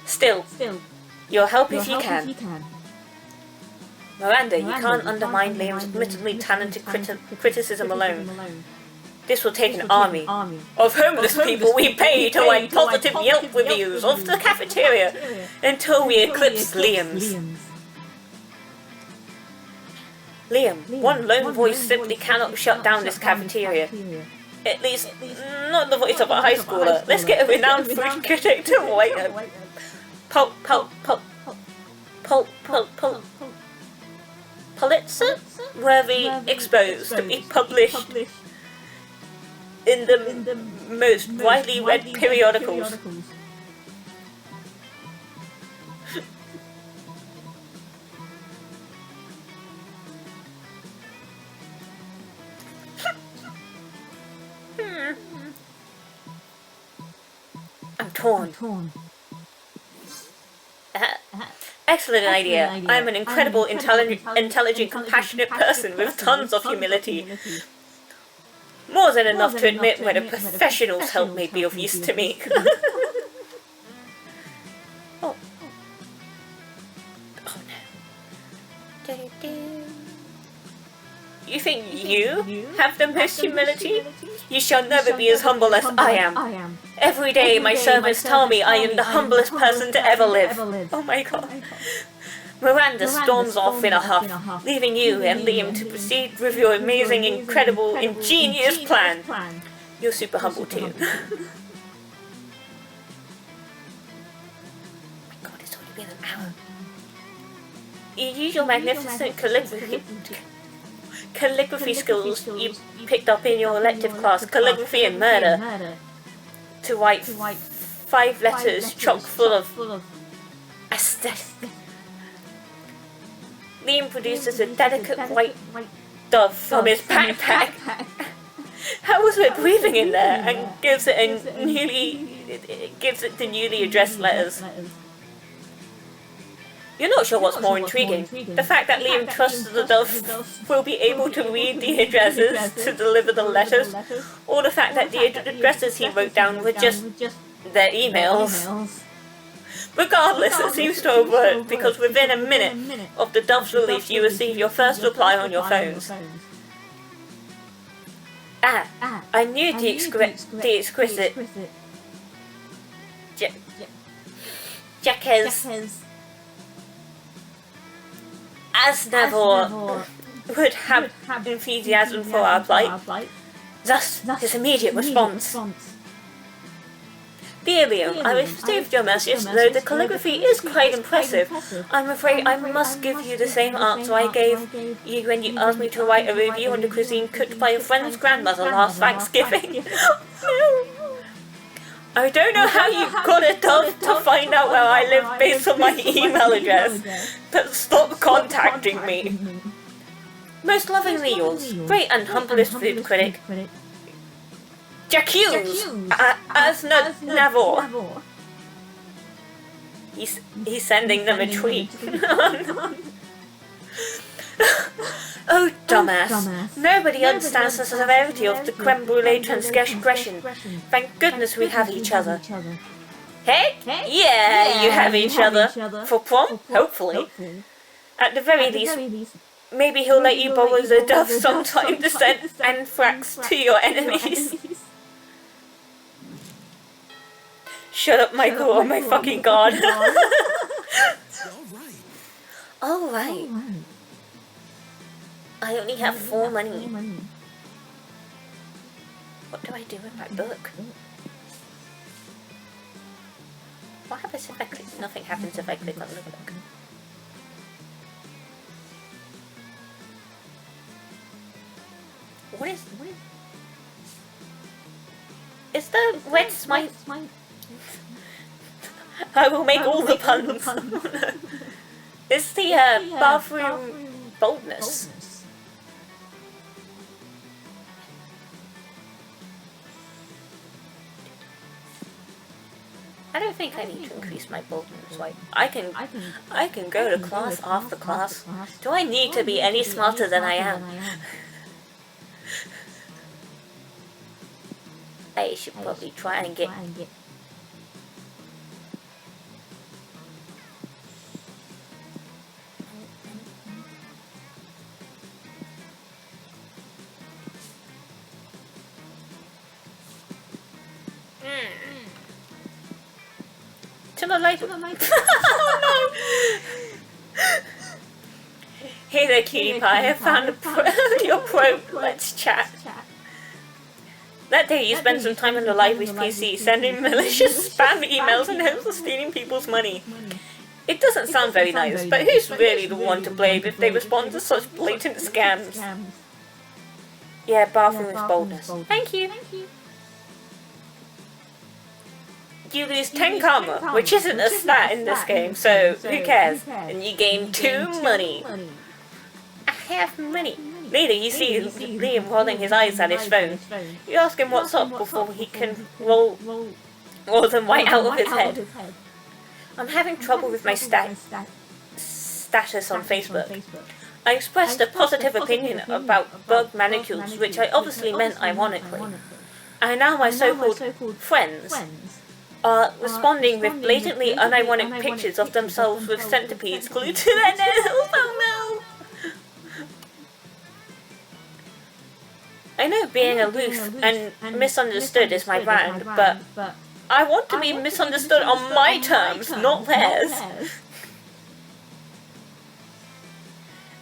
Still, you'll help if you can. Miranda, you can't undermine Liam's admittedly talented criticism alone. This will take an army of homeless people we pay to write positive Yelp reviews of the cafeteria until we eclipse Liam's. Liam, one lone voice simply cannot shut down this cafeteria. At least, not the voice of a high schooler. Let's get a renowned food critic to write a Pulitzer-worthy expose to be published in the most widely read periodicals. I'm torn. Excellent idea. I'm an incredible, intelligent, compassionate person with tons of humility. More than enough to admit when a professional's help may be of use to me. Oh no. You think you have the most humility? You shall never be as humble as I am. Every day my servants tell me I am the humblest person to ever live. Oh my god. Miranda storms off in a huff, leaving you and Liam to proceed with your amazing, incredible, ingenious plan. You're super humble too. Oh my god, it's already been an hour. You use your magnificent calligraphy skills you picked up in your elective class, calligraphy and murder, to write 5 letters chock full of aesthetic. Liam produces a delicate white dove from his backpack. How was it breathing in there? And gives it the newly addressed letters. You're not sure what's more intriguing, the fact that Liam trusts the dove will be able to read the addresses to deliver the letters, or the fact that the addresses he wrote down were just their emails. Regardless, it seems to have worked, because within a minute of the dove's release you receive your first reply on your phones. I knew the exquisite Jacques Aznavour would have enthusiasm for our plight. Thus, his immediate response. Dear Liam, I received your message, though the calligraphy is quite impressive. I'm afraid I must give you the same answer I gave you when you asked me to write a review on the cuisine cooked by a friend's grandmother last Thanksgiving. No. I don't know how you got a dove to find out where I live based on my email address, but stop contacting me. Most lovingly yours, great and humblest food critic, Jacques Aznavour. He's sending them a tweet. Oh, dumbass. Nobody understands the severity of the creme brulee transgression. Thank goodness we have each other. Heck? Yeah, you have each other. For prom? Hopefully. At the very least, maybe he'll let you borrow the dove sometime to send anthrax to your enemies. Shut up, Michael, oh my fucking god. Alright. I only have 4 money. What do I do with my book? What happens if I click? Nothing happens if I click on the book. What is the red smite? I will make all the puns. It's the bathroom boldness. I don't think I need to increase my boldness. Like I can go to class after class. Do I need to be any smarter than I am? I should probably try and get. To the light. Oh no! Hey there, cutie pie. I found your probe. Let's chat. That day, you spent some time on the library's PC, sending malicious spam emails in hopes of stealing people's money. It doesn't sound very nice, but who's really the one to blame if they respond to such blatant scams? Yeah, bathroom is boldness. Thank you. You lose 10 karma, which isn't a stat in this game, so who cares? And you gain 2 money. I have money. Later, you see Liam rolling his eyes at his phone. You ask him what's up before he can roll them right out of his head. I'm having trouble with my status on Facebook. I expressed a positive opinion about bug manicures, which I obviously meant ironically. And now my so-called friends are responding with blatantly unironic pictures of themselves with centipedes glued to their nails. Oh no! I know being aloof and misunderstood is my brand, but I want to be misunderstood on my terms, not theirs.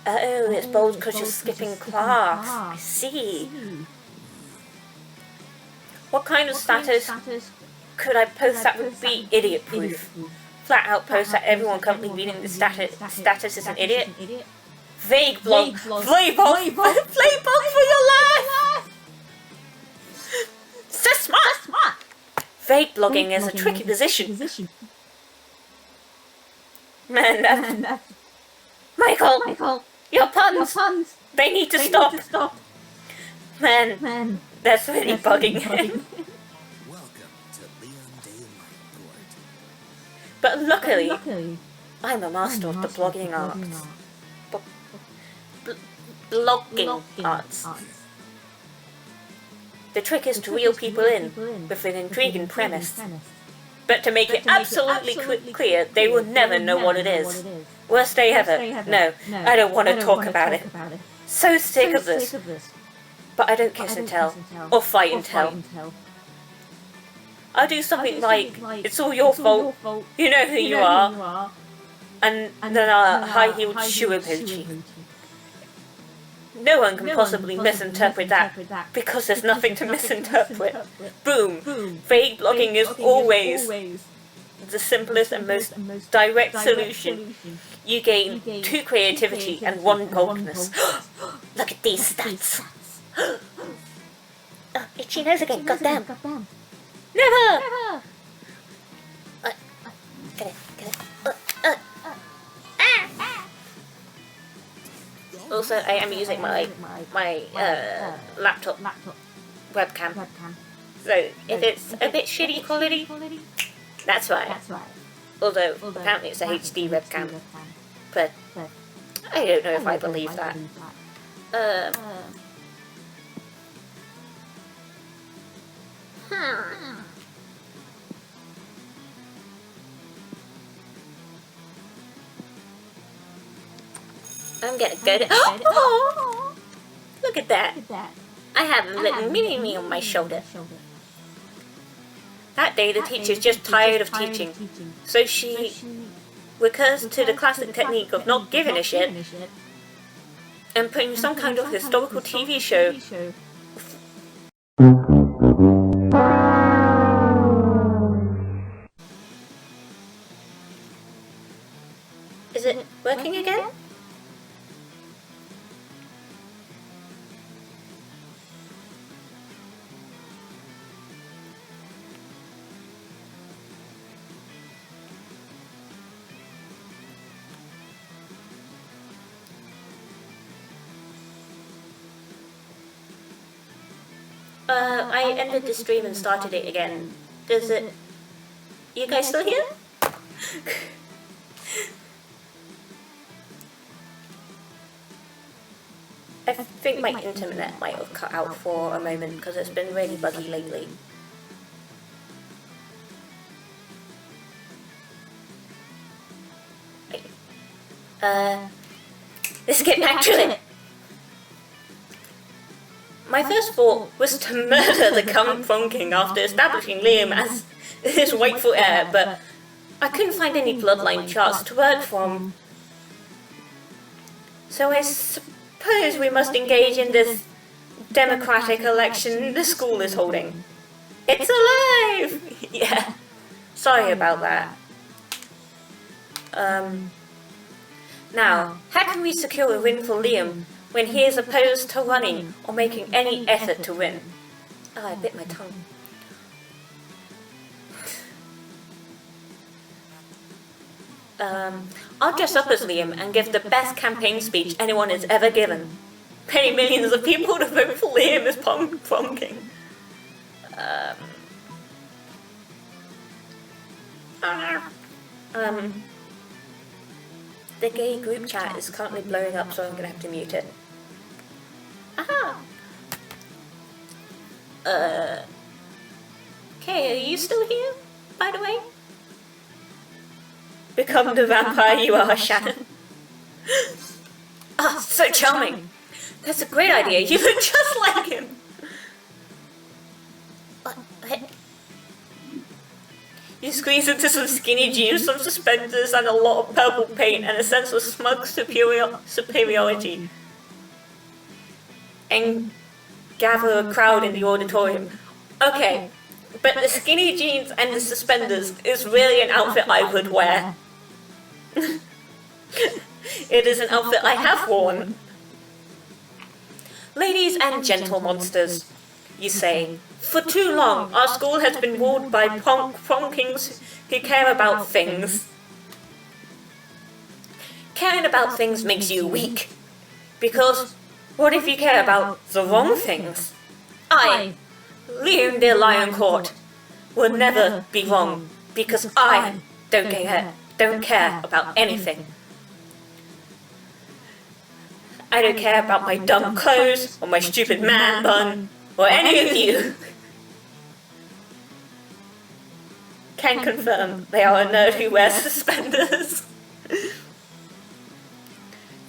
Oh, it's bold because you're skipping class. I see. What kind of status could I post that would be idiot-proof? Flat out post that everyone currently reading the status is an idiot. Vague blog. Playblog for your life! So smart! Vague blogging is a tricky position. Man, Michael, your puns! They need to stop! Man, that's really bugging. Welcome to UNDATE-ABLE. But luckily, I'm a master of the blogging arts. Blogging arts. The trick is to reel people in with an intriguing premise. But to make it absolutely clear, they will never know what it is. Worst day ever. No, I don't want to talk about it. So sick of this. But I don't kiss and tell, or fight and tell. I'll do something like, it's all your fault, you know who you are, and then a high-heeled shoe emoji. No one can possibly misinterpret that, because there's nothing to misinterpret. Boom! Vague blogging is always the simplest and most direct solution. You gain 2 creativity and 1 boldness. Look at these stats! Itchy nose again, goddamn! Never! Get it. Also, I am using my laptop webcam. So, if it's a bit shitty quality, that's why. Although, apparently it's a HD webcam. But, I don't know if I believe that. I'm gonna go to. Oh, look at that! I have a little mini-me on my shoulder. That day, the teacher's just tired of teaching, so she recurs to the classic technique of not giving a shit and putting some kind of historical TV show. Is it working again? I ended the stream and started it again. Does it... You guys still here? I think my internet might have cut out for a moment because it's been really buggy lately. Let's get back to it! My first thought was to murder the current Prom King after establishing Liam as his rightful heir, but I couldn't find any bloodline charts to work from. So I suppose we must engage in this democratic election the school is holding. It's alive! Yeah, sorry about that. Now, how can we secure a win for Liam when he is opposed to running or making any effort to win? Oh, I bit my tongue. I'll dress up as Liam and give the best campaign speech anyone has ever given. Pay millions of people to vote for Liam as Prom King. The gay group chat is currently blowing up, so I'm gonna have to mute it. Aha! Okay, are you still here, by the way? Become the vampire you are, Shannon. Ah, so charming! That's a great idea, you look just like him! You squeeze into some skinny jeans, some suspenders, and a lot of purple paint, and a sense of smug superiority. And gather a crowd in the auditorium. Okay, but the skinny jeans and the suspenders is really an outfit I would wear. It is an outfit I have worn. Ladies and gentle monsters, you say, for too long our school has been ruled by prom kings who care about things. Caring about things makes you weak. Because what if you care about the wrong things? I, Liam de Lioncourt, will never be wrong because I don't care about anything. I don't care about my dumb clothes, or my stupid man bun, or any of you. Can confirm they are a nerd who wears suspenders.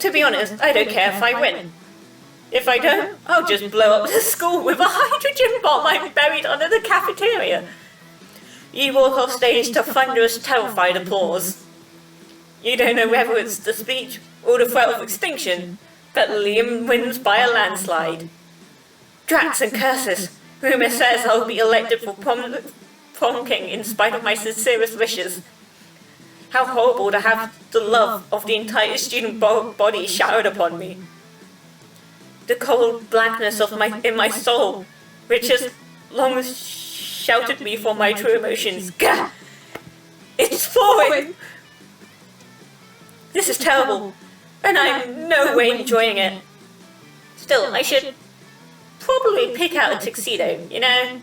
To be honest, I don't care if I win. If I don't, I'll just blow up the school with a hydrogen bomb I buried under the cafeteria. You walk off stage to thunderous, terrified applause. You don't know whether it's the speech or the threat of extinction, but Liam wins by a landslide. Drats and curses, rumour says I'll be elected for prom king in spite of my sincerest wishes. How horrible to have the love of the entire student body showered upon me. The cold blackness of in my soul, which has long sheltered me from my true emotions. Gah! It's thawing! This is terrible, and I'm no way enjoying it. Still, I should probably pick out a tuxedo, you know?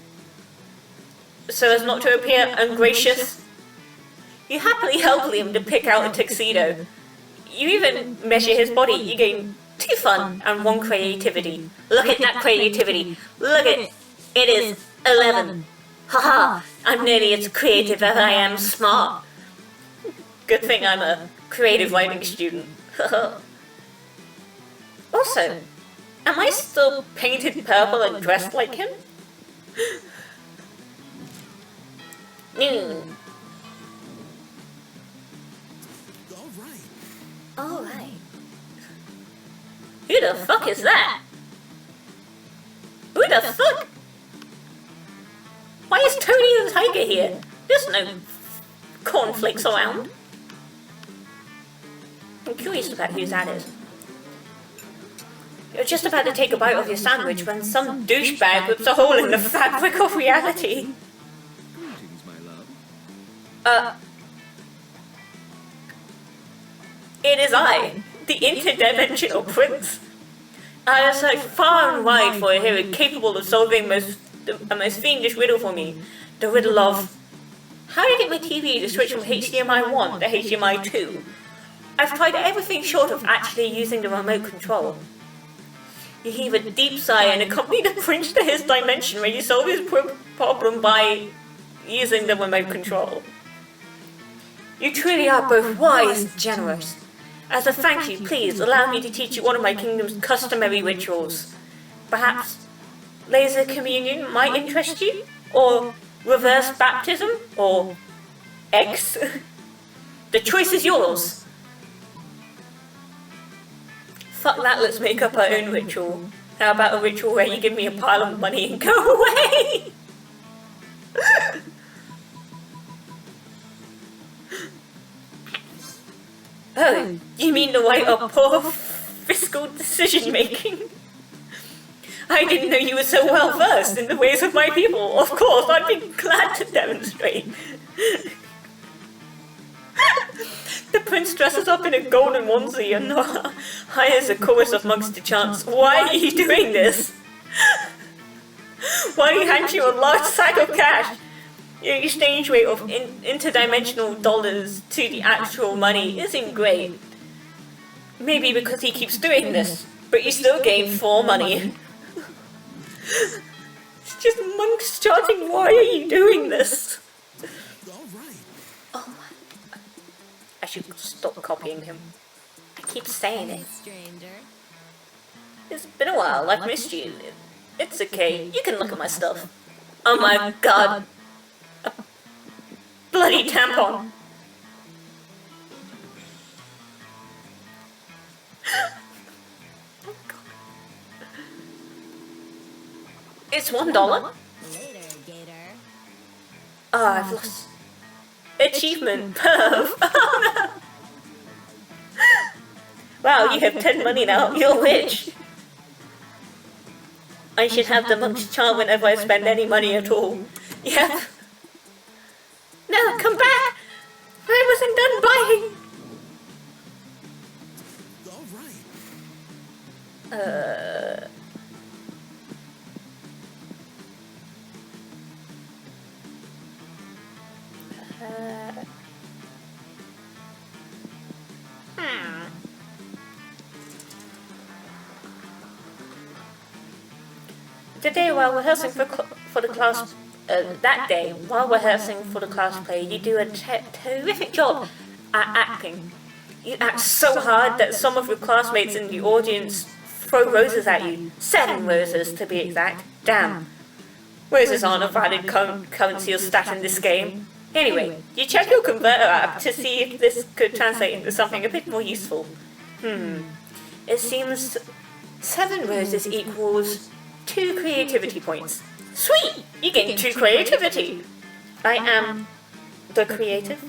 So as not to appear ungracious. You happily help Liam to pick out a tuxedo. You even measure his body. You gain 2 fun and 1 creativity. Look at that creativity. Look at it. It is 11. Haha, I'm nearly as creative as I am smart. Good thing I'm a creative writing student. Also, am I still painted purple and dressed like him? Noon. Alright. Who the fuck is that? Who the fuck? Why is Tony the Tiger here? There's no cornflakes around. I'm curious about whose that is. You're just about to take a bite of your sandwich when some douchebag rips a hole in the fabric of reality. Greetings, my love. It is I, the interdimensional prince. I have searched far and wide for a hero capable of solving a most fiendish riddle for me. The riddle of how to get my TV to switch from HDMI 1 to HDMI 2. I've tried everything short of actually using the remote control. You heave a deep sigh and accompany the prince to his dimension where you solve his problem by using the remote control. You truly are both wise and generous. As a thank you, please allow me to teach you one of my kingdom's customary rituals. Perhaps laser communion might interest you? Or reverse baptism? Or eggs? The choice is yours. Fuck that, let's make up our own ritual. How about a ritual where you give me a pile of money and go away? Oh, you mean the way of poor fiscal decision-making? I didn't know you were so well versed in the ways of my people. Of course, I'd be glad to demonstrate. The prince dresses up in a golden onesie and hires a chorus of monks to chant, "Why are you doing this?" While he hands you a large sack of cash. Your exchange rate of interdimensional dollars to the actual money isn't great. Maybe because he keeps doing this, but you still gain 4 money. It's just monks chanting, "Why are you doing this?" Oh my. I should stop copying him. I keep saying it. It's been a while, I've missed you. It's okay, you can look at my stuff. Oh my god. A bloody bloody tampon. Oh, God. It's $1. Later, Gator. Oh, I've lost. Achievement. Perv. Oh, no. Wow, you have 10 money now. You're rich. I should have the monk's charm whenever I spend any money at all. Yep. No, come back! I wasn't done buying! All right. Today, while rehearsing for the class, that day, while rehearsing for the class play, you do a terrific job at acting. You act so hard that some of your classmates in the audience throw roses at you. 7 roses, to be exact. Damn. Roses aren't a valid currency or stat in this game. Anyway, you check your converter app to see if this could translate into something a bit more useful. It seems 7 roses equals 2 creativity points. Sweet! You gain 2 creativity! I am the creative.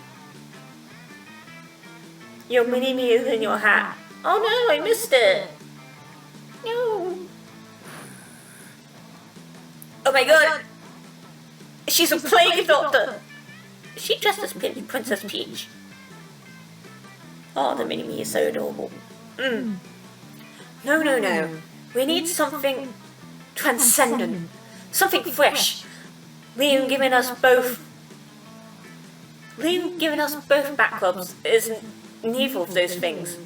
Your mini-me is in your hat. Oh no, I missed it! No! Oh my god! She's a plague doctor! Is she dressed as Princess Peach? Oh, the mini-me is so adorable. No, no, no. We need something transcendent. Something fresh. Liam giving us both back rubs isn't neither of those things.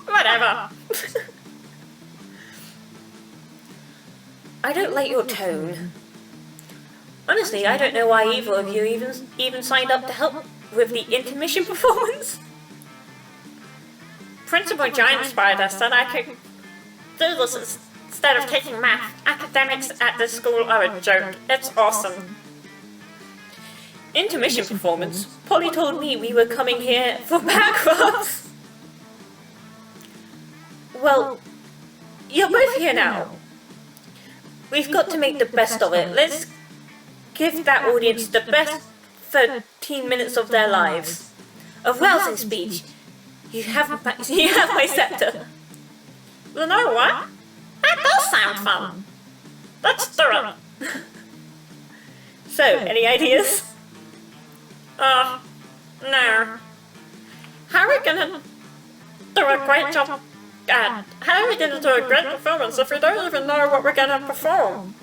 Whatever. I don't like your tone. Honestly, I don't know why either of you even signed up to help with the intermission performance. Principal Giant Spider said I could do this instead of taking math. Academics at this school are a joke. It's awesome. Intermission performance? Polly told me we were coming here for back rubs. Well, you're both here now. We've got to make the best of it. Let's give that audience the best 13 minutes of their lives. A rousing speech. You have my scepter. You know what? That does sound fun. Let's do it. So, any ideas? No. How are we gonna do a great job? How are we gonna do a great performance if we don't even know what we're gonna perform?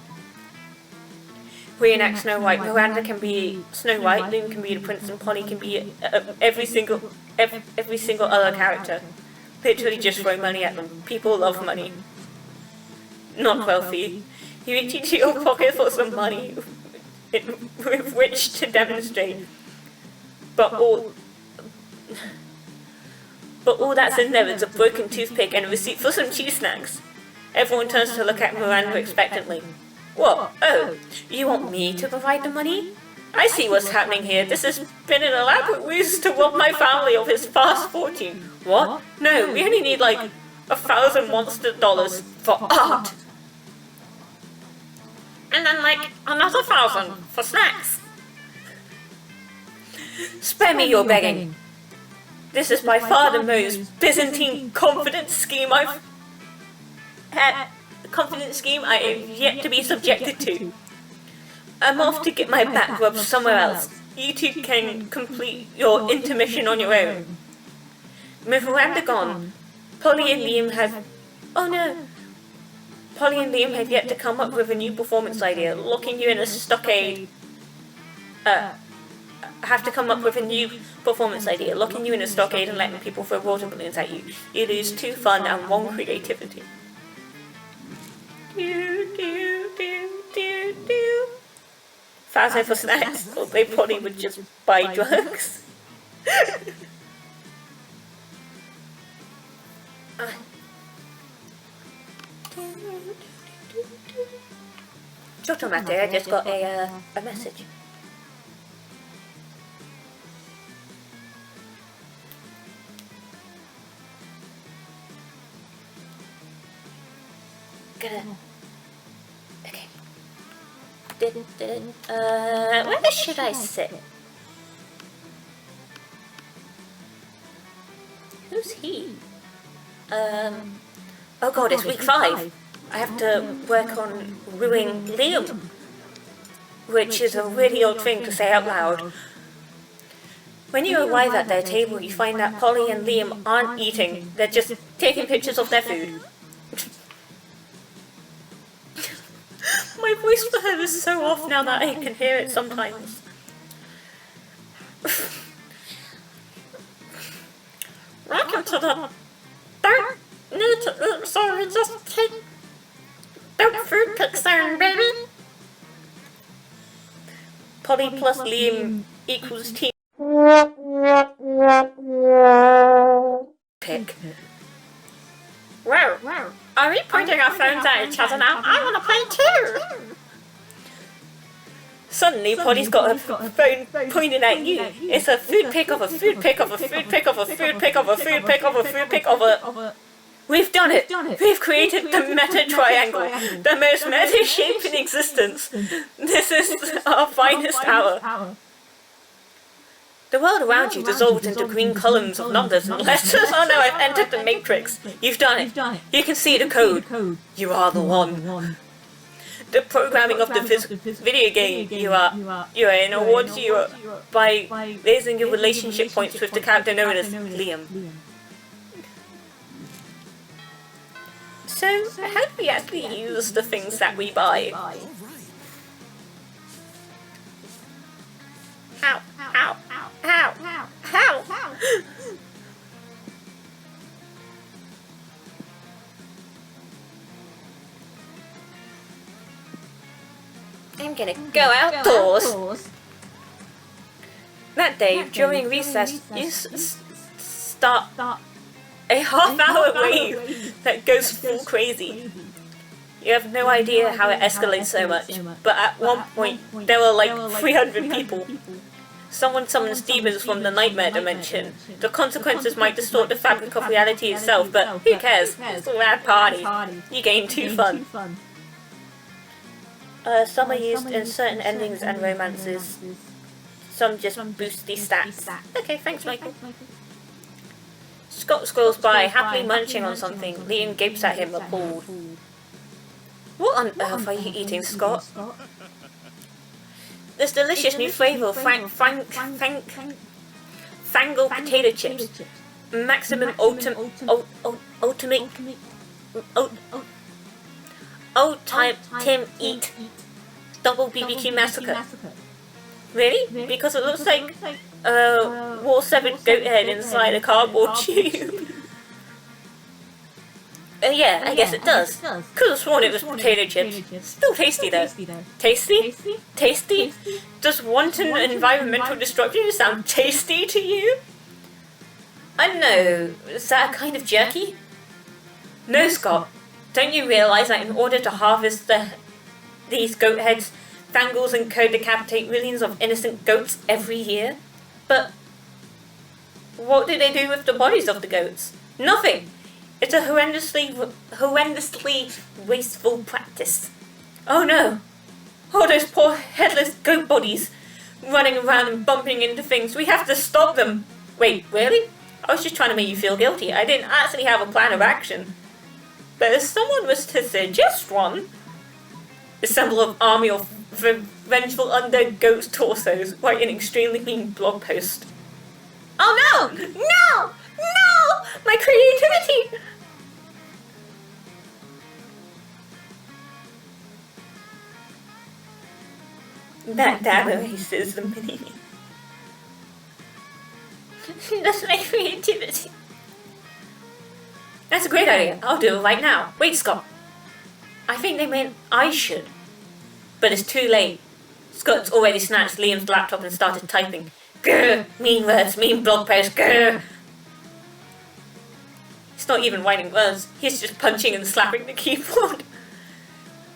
Reenact Snow White. Miranda can be Snow White, Loon can be the prince, and Polly can be every single other character. Literally just throw money at them. People love money. Not wealthy. You reach into your pocket for some money with which to demonstrate. But all that's in there is a broken toothpick and a receipt for some cheese snacks. Everyone turns to look at Miranda expectantly. What? Oh, you want me to provide the money? I see what's happening here. This has been an elaborate ruse to rob my family of his vast fortune. What? No, we only need like 1,000 monster dollars for art. And then like another 1,000 for snacks. Spare me your begging. This is by far the most Byzantine confidence scheme I have yet to be subjected to. I'm off to get my back rubs somewhere else. You two can complete your intermission on your own. With Miranda gone, Polly and Liam have... Oh no! Polly and Liam have yet to come up with a new performance idea, locking you in a stockade... have to come up with a new performance idea, locking you in a stockade and letting people throw water balloons at you. You lose 2 fun and 1 creativity. Do, do, do, do, do. 1,000 for snacks, or they probably would just buy drugs. Chotomate, I just got a message. gonna... Okay. Where should I sit? Who's he? Oh god, it's week 5. I have to work on wooing Liam. Which is a really odd thing to say out loud. When you arrive at their table, you find that Polly and Liam aren't eating, they're just taking pictures of their food. My voice for her is so off now that I can hear it sometimes. Welcome to the... Don't need to eat, sorry, just take... Don't food pick sound, baby! Polly plus Liam equals team pick. Whoa, are we pointing our phones at each other now? I want to play too! Suddenly, Polly's got her phone pointing at you. It's a food pick of a food pick of a food pick of a food pick of a food pick of a food pick of a... We've done it! We've created the meta triangle, the most meta shape in existence. This is our finest hour. The world around you dissolved into green columns of numbers and letters. Oh no, I've entered the matrix. You've done it. You can see the code. You are the one. The programming of the video game you are in awards you by raising your relationship points with the character known as Liam. So, how do we actually use the things that we buy? How? I'm gonna go outdoors. That day, during recess, you start a half-hour wave that goes full crazy. You have no idea how it escalates so much, but at one point, there were like 300 people. Someone summons demons from the nightmare dimension. The consequences might distort the fabric of reality itself, but who cares? It's a rad party. You gain 2 fun. Some are used in certain endings and romances. Some just boost these stats. Okay, thanks, Michael. Scott scrolls by, happily munching on something. Liam gapes at him, appalled. What on earth are you eating, Scott? This delicious new flavour of Fangle potato chips. Maximum ultimate old time Tim eat double BBQ massacre. Really? Because it looks like War 7 goat head inside a cardboard tube. Yeah, I guess it does. Could have sworn it was potato chips. Still tasty though. Tasty? Tasty? Does wanton environmental destruction sound tasty to you? I don't know, is that a kind of jerky? No, Scott. Don't you realise that in order to harvest these goat heads, Fangles and Co decapitate millions of innocent goats every year? But what do they do with the bodies of the goats? Nothing! It's a horrendously wasteful practice. Oh no! All those poor headless goat bodies running around and bumping into things. We have to stop them! Wait, really? I was just trying to make you feel guilty. I didn't actually have a plan of action. But if someone was to suggest one, assemble an army of vengeful undead goats' torsos, write an extremely mean blog post. Oh no! No! No! My creativity! That erases the mini. That's my creativity. That's a great idea. I'll do it right now. Wait, Scott. I think they meant I should. But it's too late. Scott's already snatched Liam's laptop and started typing. Grr! Mean words, mean blog post, grr! He's not even writing words. He's just punching and slapping the keyboard.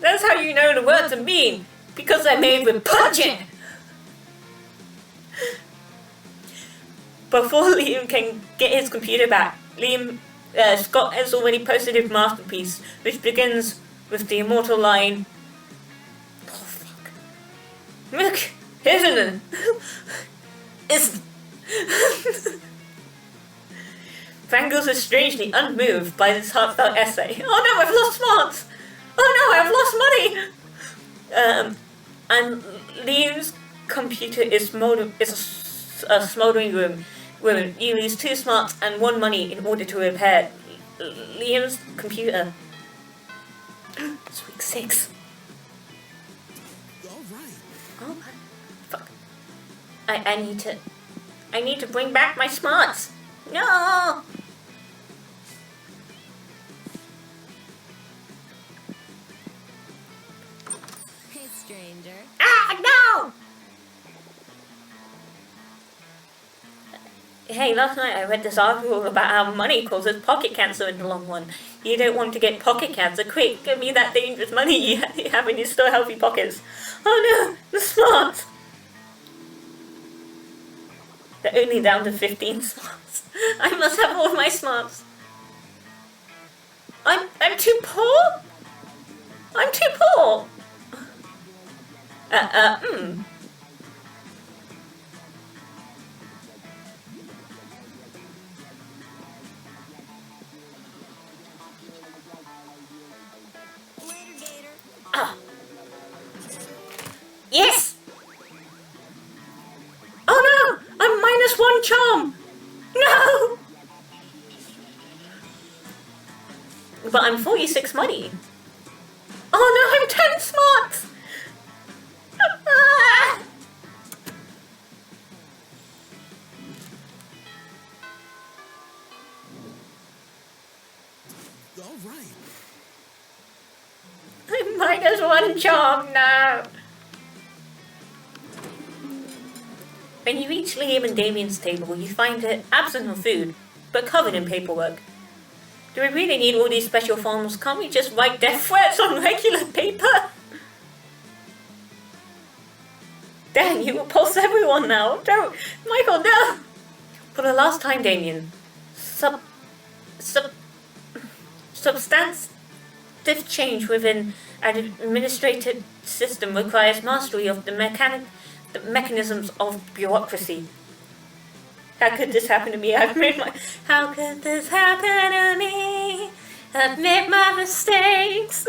That's how you know the words are mean. Because they're made with punching! Before Liam can get his computer back, Scott has already posted his masterpiece, which begins with the immortal line, "Oh fuck. Look, isn't it? Isn't." Pringles is strangely unmoved by this heartfelt essay. "Oh no, I've lost smarts! Oh no, I've lost money!" And Liam's computer is a smouldering room. You lose 2 smarts and 1 money in order to repair Liam's computer. It's week 6. Alright. Oh, fuck. I need to bring back my smarts. No! Hey, stranger. Ah, no! Hey, last night I read this article about how money causes pocket cancer in the long run. You don't want to get pocket cancer. Quick, give me that dangerous money you have in your still healthy pockets. Oh no, the smarts! They're only down to 15 smarts. I must have all of my smarts. I'm too poor? I'm too poor. Later, Gator. Ah. Yes! Oh no! I'm -1 charm! No! But I'm 46 money. Oh no, I'm 10 smarts! Ah. Alright. I'm -1 charm now. When you reach Liam and Damien's table, you find it absent of food, but covered in paperwork. Do we really need all these special forms? Can't we just write death threats on regular paper? Dang, you repulse everyone now. Don't, Michael, no! For the last time, Damien, substantive change within an administrative system requires mastery of the mechanisms of bureaucracy. How could this happen to me? How could this happen to me? Admit my mistakes.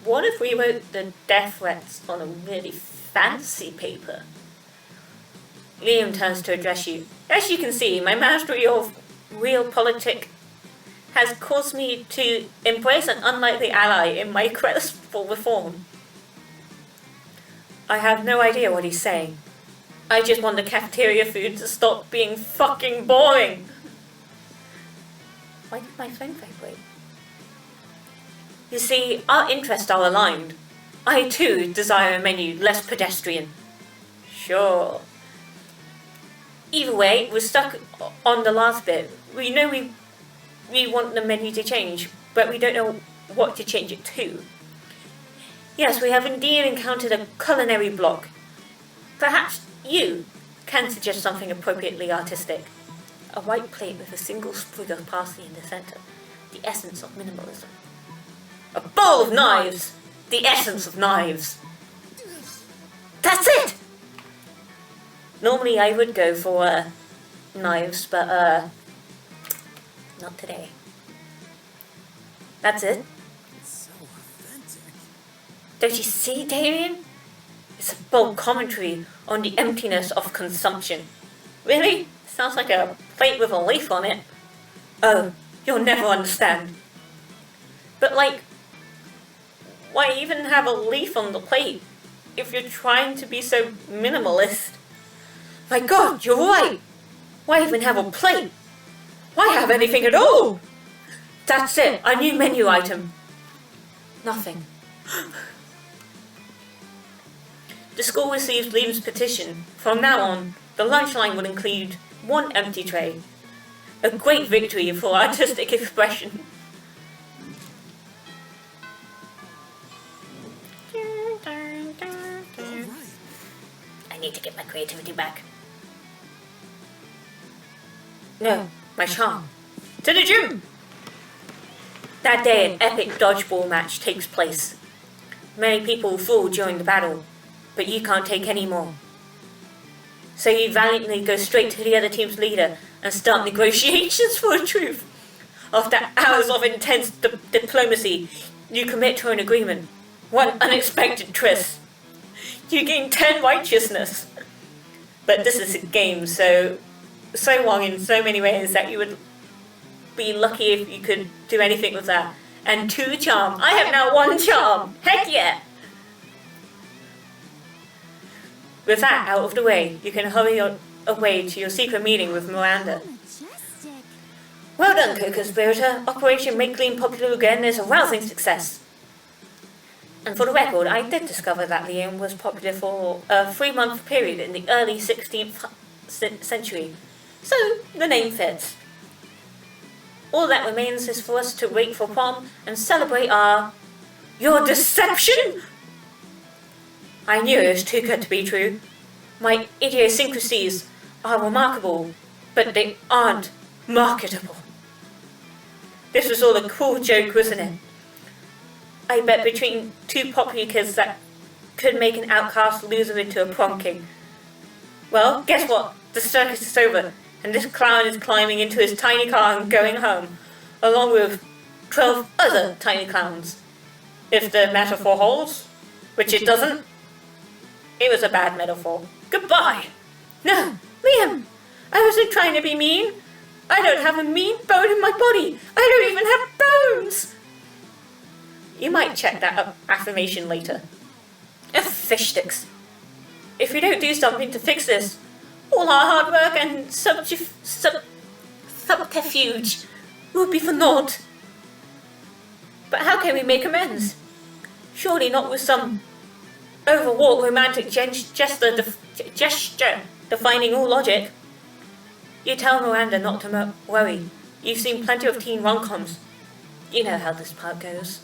What if we wrote the death threats on a really fancy paper? Liam turns to address you. As you can see, my mastery of realpolitik has caused me to embrace an unlikely ally in my quest for reform. I have no idea what he's saying. I just want the cafeteria food to stop being fucking boring. Why did my phone vibrate? You see, our interests are aligned. I too desire a menu less pedestrian. Sure. Either way, we're stuck on the last bit. We know we want the menu to change, but we don't know what to change it to. Yes, we have indeed encountered a culinary block. Perhaps you can suggest something appropriately artistic. A white plate with a single sprig of parsley in the center. The essence of minimalism. A bowl of knives. The essence of knives. That's it! Normally I would go for knives, but not today. That's it. It's so authentic. Don't you see, Damien? It's a bold commentary on the emptiness of consumption. Really? Sounds like a plate with a leaf on it. Oh, you'll never understand. But like, why even have a leaf on the plate if you're trying to be so minimalist? My God, you're right! Why even have a plate? Why have anything at all? That's it, a new menu item. Nothing. The school receives Liam's petition. From now on, the lunch line will include 1 empty tray. A great victory for artistic expression. I need to get my creativity back. No, My charm. To the gym! That day, an epic dodgeball match takes place. Many people fall during the battle, but you can't take any more. So you valiantly go straight to the other team's leader and start negotiations for a truce. After hours of intense diplomacy, you commit to an agreement. One unexpected twist. You gain 10 righteousness. But this is a game, so long in so many ways that you would be lucky if you could do anything with that. And 2 charm. I have now 1 charm. Heck yeah! With that out of the way, you can hurry away to your secret meeting with Miranda. Majestic. Well done, Co-Conspirator. Operation Make Clean Popular Again is a rousing success. And for the record, I did discover that Liam was popular for a 3-month period in the early 16th century. So, the name fits. All that remains is for us to wait for prom and celebrate your deception? I knew it was too good to be true. My idiosyncrasies are remarkable, but they aren't marketable. This was all a cool joke, wasn't it? I bet between 2 popular kids that could make an outcast loser into a prom king. Well, guess what? The circus is over, and this clown is climbing into his tiny car and going home, along with 12 other tiny clowns. If the metaphor holds, which it doesn't. It was a bad metaphor. Goodbye! No, Liam! I wasn't trying to be mean. I don't have a mean bone in my body. I don't even have bones! You might check that affirmation later. Fish sticks. If we don't do something to fix this, all our hard work and subterfuge will be for naught. But how can we make amends? Surely not with some overwrought romantic gesture defining all logic. You tell Miranda not to worry. You've seen plenty of teen rom-coms. You know how this part goes.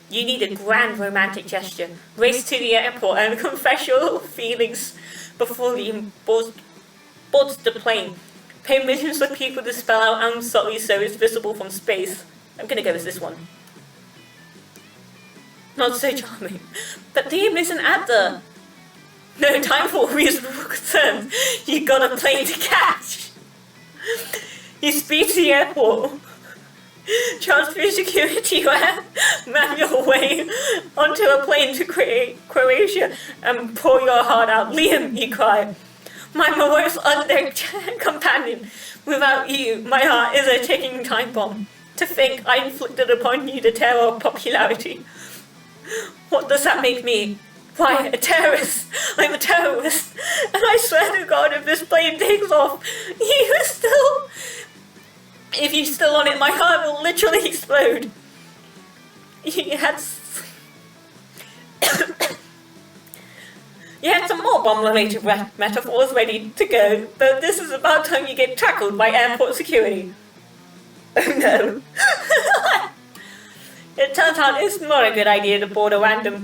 You need a grand romantic gesture. Race to the airport and confess your feelings before you boards the plane. Pay millions of people to spell out "I'm sorry" so it's visible from space. I'm gonna go with this one. Not so charming. But Liam isn't at the... No time for reasonable concerns. You got a plane to catch. You speed to the airport. Transfer security man your way onto a plane to Croatia and pour your heart out. Liam, you cry. My most undead companion. Without you, my heart is a ticking time bomb. To think I inflicted upon you the terror of popularity. What does that make me? Why, a terrorist. I'm a terrorist. And I swear to God, if this plane takes off, if you're still on it, my heart will literally explode. You had some more bomb-related metaphors ready to go, but this is about time you get tackled by airport security. Oh no. It turns out it's not a good idea to board a random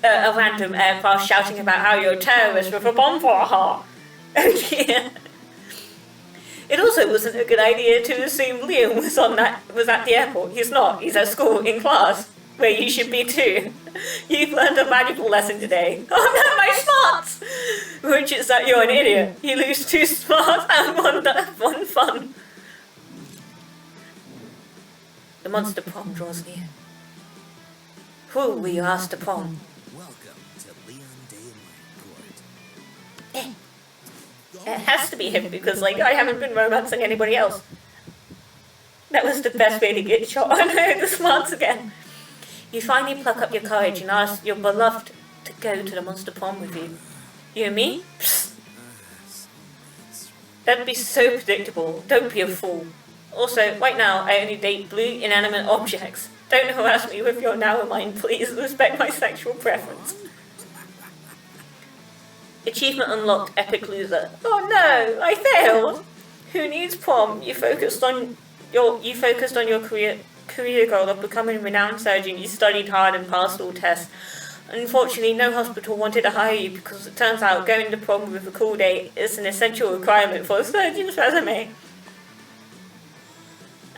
aircraft shouting about how you're a terrorist with a bomb for a heart. Oh dear. It also wasn't a good idea to assume Liam was at the airport. He's not. He's at school, in class, where you should be too. You've learned a valuable lesson today. Oh no, my smarts! Which is that you're an idiot. You lose 2 smarts and 1 fun. The Monster Prom draws near. Who will you ask to prom? Welcome to UNDATE-ABLE Court. It has to be him because, I haven't been romancing anybody else. That was the best way to get shot. Oh no, the smarts again. You finally pluck up your courage and ask your beloved to go to the Monster Prom with you. You and me? Psst. That'd be so predictable. Don't be a fool. Also, right now, I only date blue inanimate objects. Don't harass me with your narrow mind, please. Respect my sexual preference. Achievement unlocked, epic loser. Oh no, I failed. Who needs prom? You focused on your career goal of becoming a renowned surgeon. You studied hard and passed all tests. Unfortunately, no hospital wanted to hire you because it turns out going to prom with a cool date is an essential requirement for a surgeon's resume.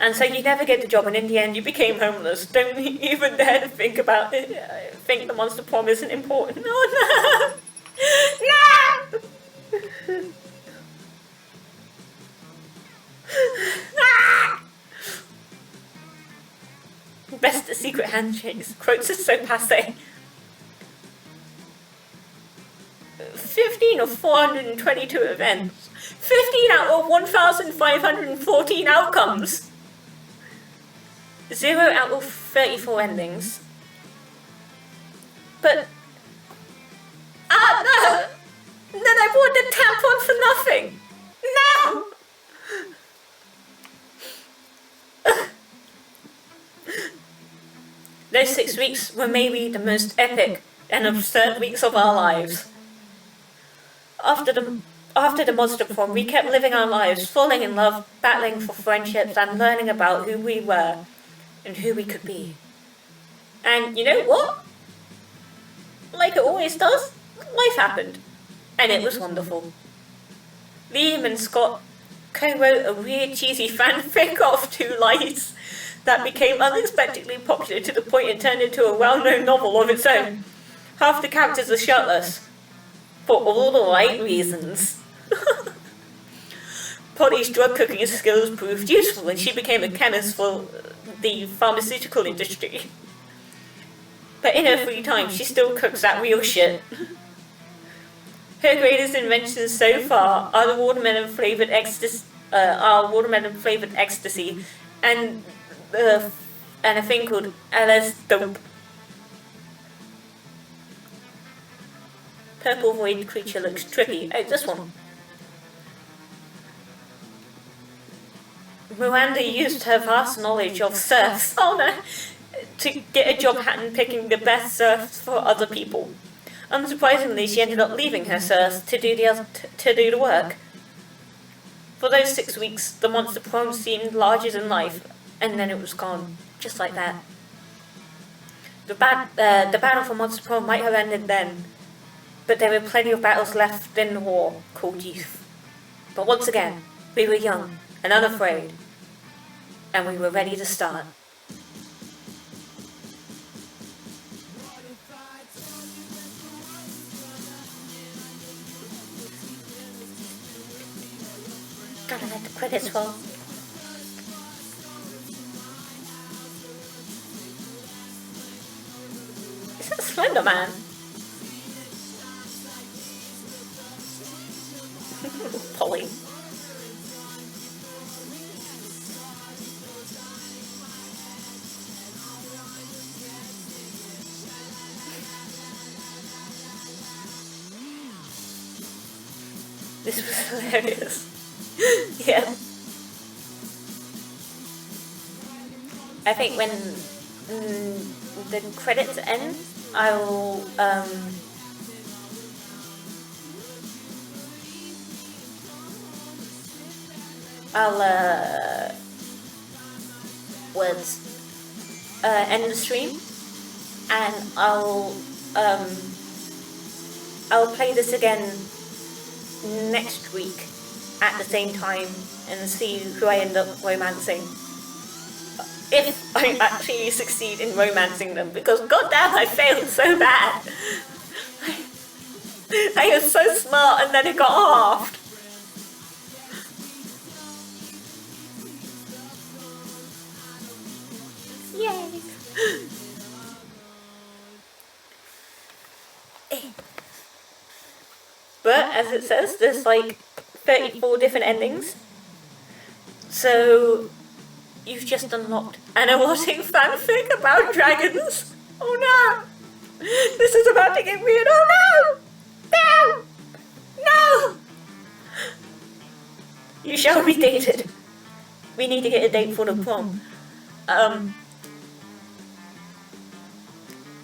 And so you never get the job, and in the end you became homeless. Don't even dare to think about it. I think the Monster Prom isn't important. Oh no! No! Ah! Best at secret handshakes. Quotes are so passe. 15 of 422 events. 15 out of 1,514 outcomes. 0 out of 34 endings. But... no! Then I bought the tampon for nothing! No! Those 6 weeks were maybe the most epic and absurd weeks of our lives. After the Monster Prom, we kept living our lives, falling in love, battling for friendships, and learning about who we were and who we could be. And you know what? Like it always does, life happened. And it was wonderful. Liam and Scott co-wrote a weird cheesy fanfic of 2 lies that became unexpectedly popular to the point it turned into a well-known novel of its own. Half the characters are shirtless. For all the right reasons. Polly's drug cooking skills proved useful and she became a chemist for the pharmaceutical industry. But in her free time, she still cooks that real shit. Her greatest inventions so far are the watermelon flavored ecstasy, and a thing called LS Dope. Purple void creature looks tricky. Oh, this one. Miranda used her vast knowledge of surfs, to get a job hand-picking the best surfs for other people. Unsurprisingly, she ended up leaving her surfs to do the work. For those 6 weeks, the Monster Prom seemed larger than life, and then it was gone, just like that. The battle for Monster Prom might have ended then, but there were plenty of battles left in the war called youth. But once again, we were young and unafraid, and we were ready to start. Gotta let the credits roll. Is that Slender Man? Polly. This was hilarious. Yeah. I think when the credits end, I'll end the stream, and I'll play this again next week at the same time and see who I end up romancing. If I actually succeed in romancing them, because goddamn I failed so bad. I was so smart and then it got halved. Yay! But as it says, there's like 34 different endings. So you've just unlocked an erotic fanfic about dragons. Oh no! This is about to get weird. Oh no! No! No! You shall be dated. We need to get a date for the prom.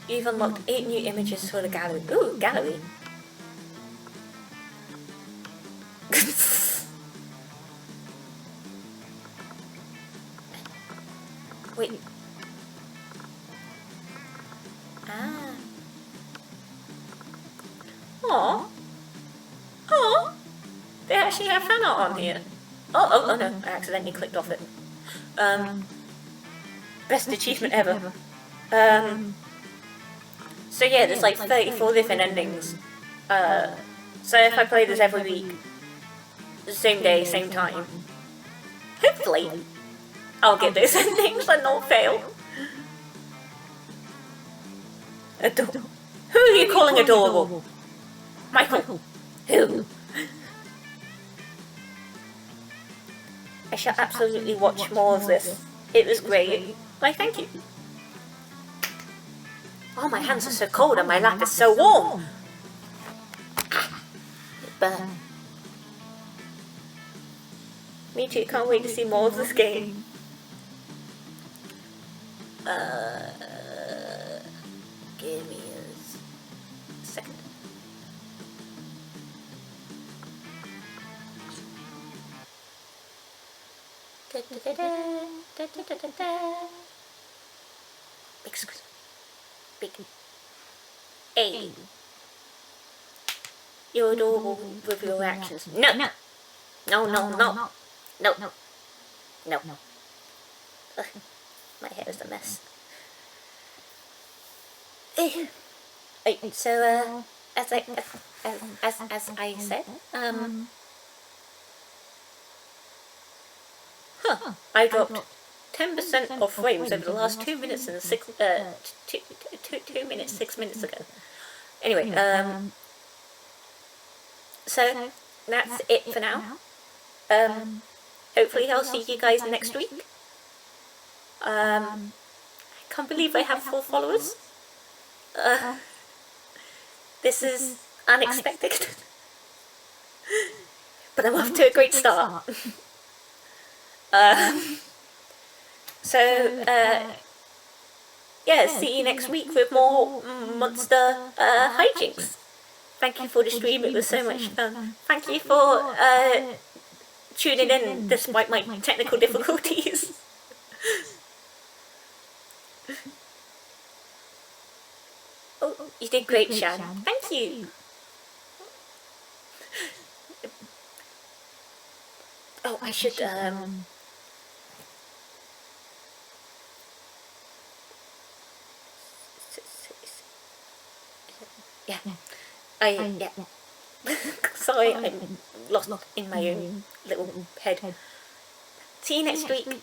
You've unlocked 8 new images for the gallery. Ooh, gallery. Wait. Ah. Aww. Aww. They actually have fan art on here. Oh no, I accidentally clicked off it. Best achievement ever. So yeah, there's like 34 different endings. So if I play this every week, the same day, same time, hopefully I'll get those endings and not fail. Who are you calling adorable? Michael. Who? I shall absolutely watch more of this. It was great. Why, thank you. Oh, my hands are so cold and my lap is so warm. But me too, can't wait to see more of this game. Give me a second. Big A. You're adorable with your reactions. No! No, no, no. No. No. No. Ugh, my hair is a mess. So, as I said, I dropped 10% of frames over the last 2 minutes and 2 minutes, 6 minutes ago. Anyway, so that's it for now. Hopefully I'll see you guys next week. I can't believe I have 4 followers. This is unexpected. But I'm off to a great start. Yeah, see you next week with more monster hijinks. Thank you for the stream, it was so much fun. Thank you for tuning in despite my technical difficulties. Oh, you did great, Shan. Thank you. Oh, I should, yeah. Yeah. Sorry, I'm lost in my own little head. See you next week.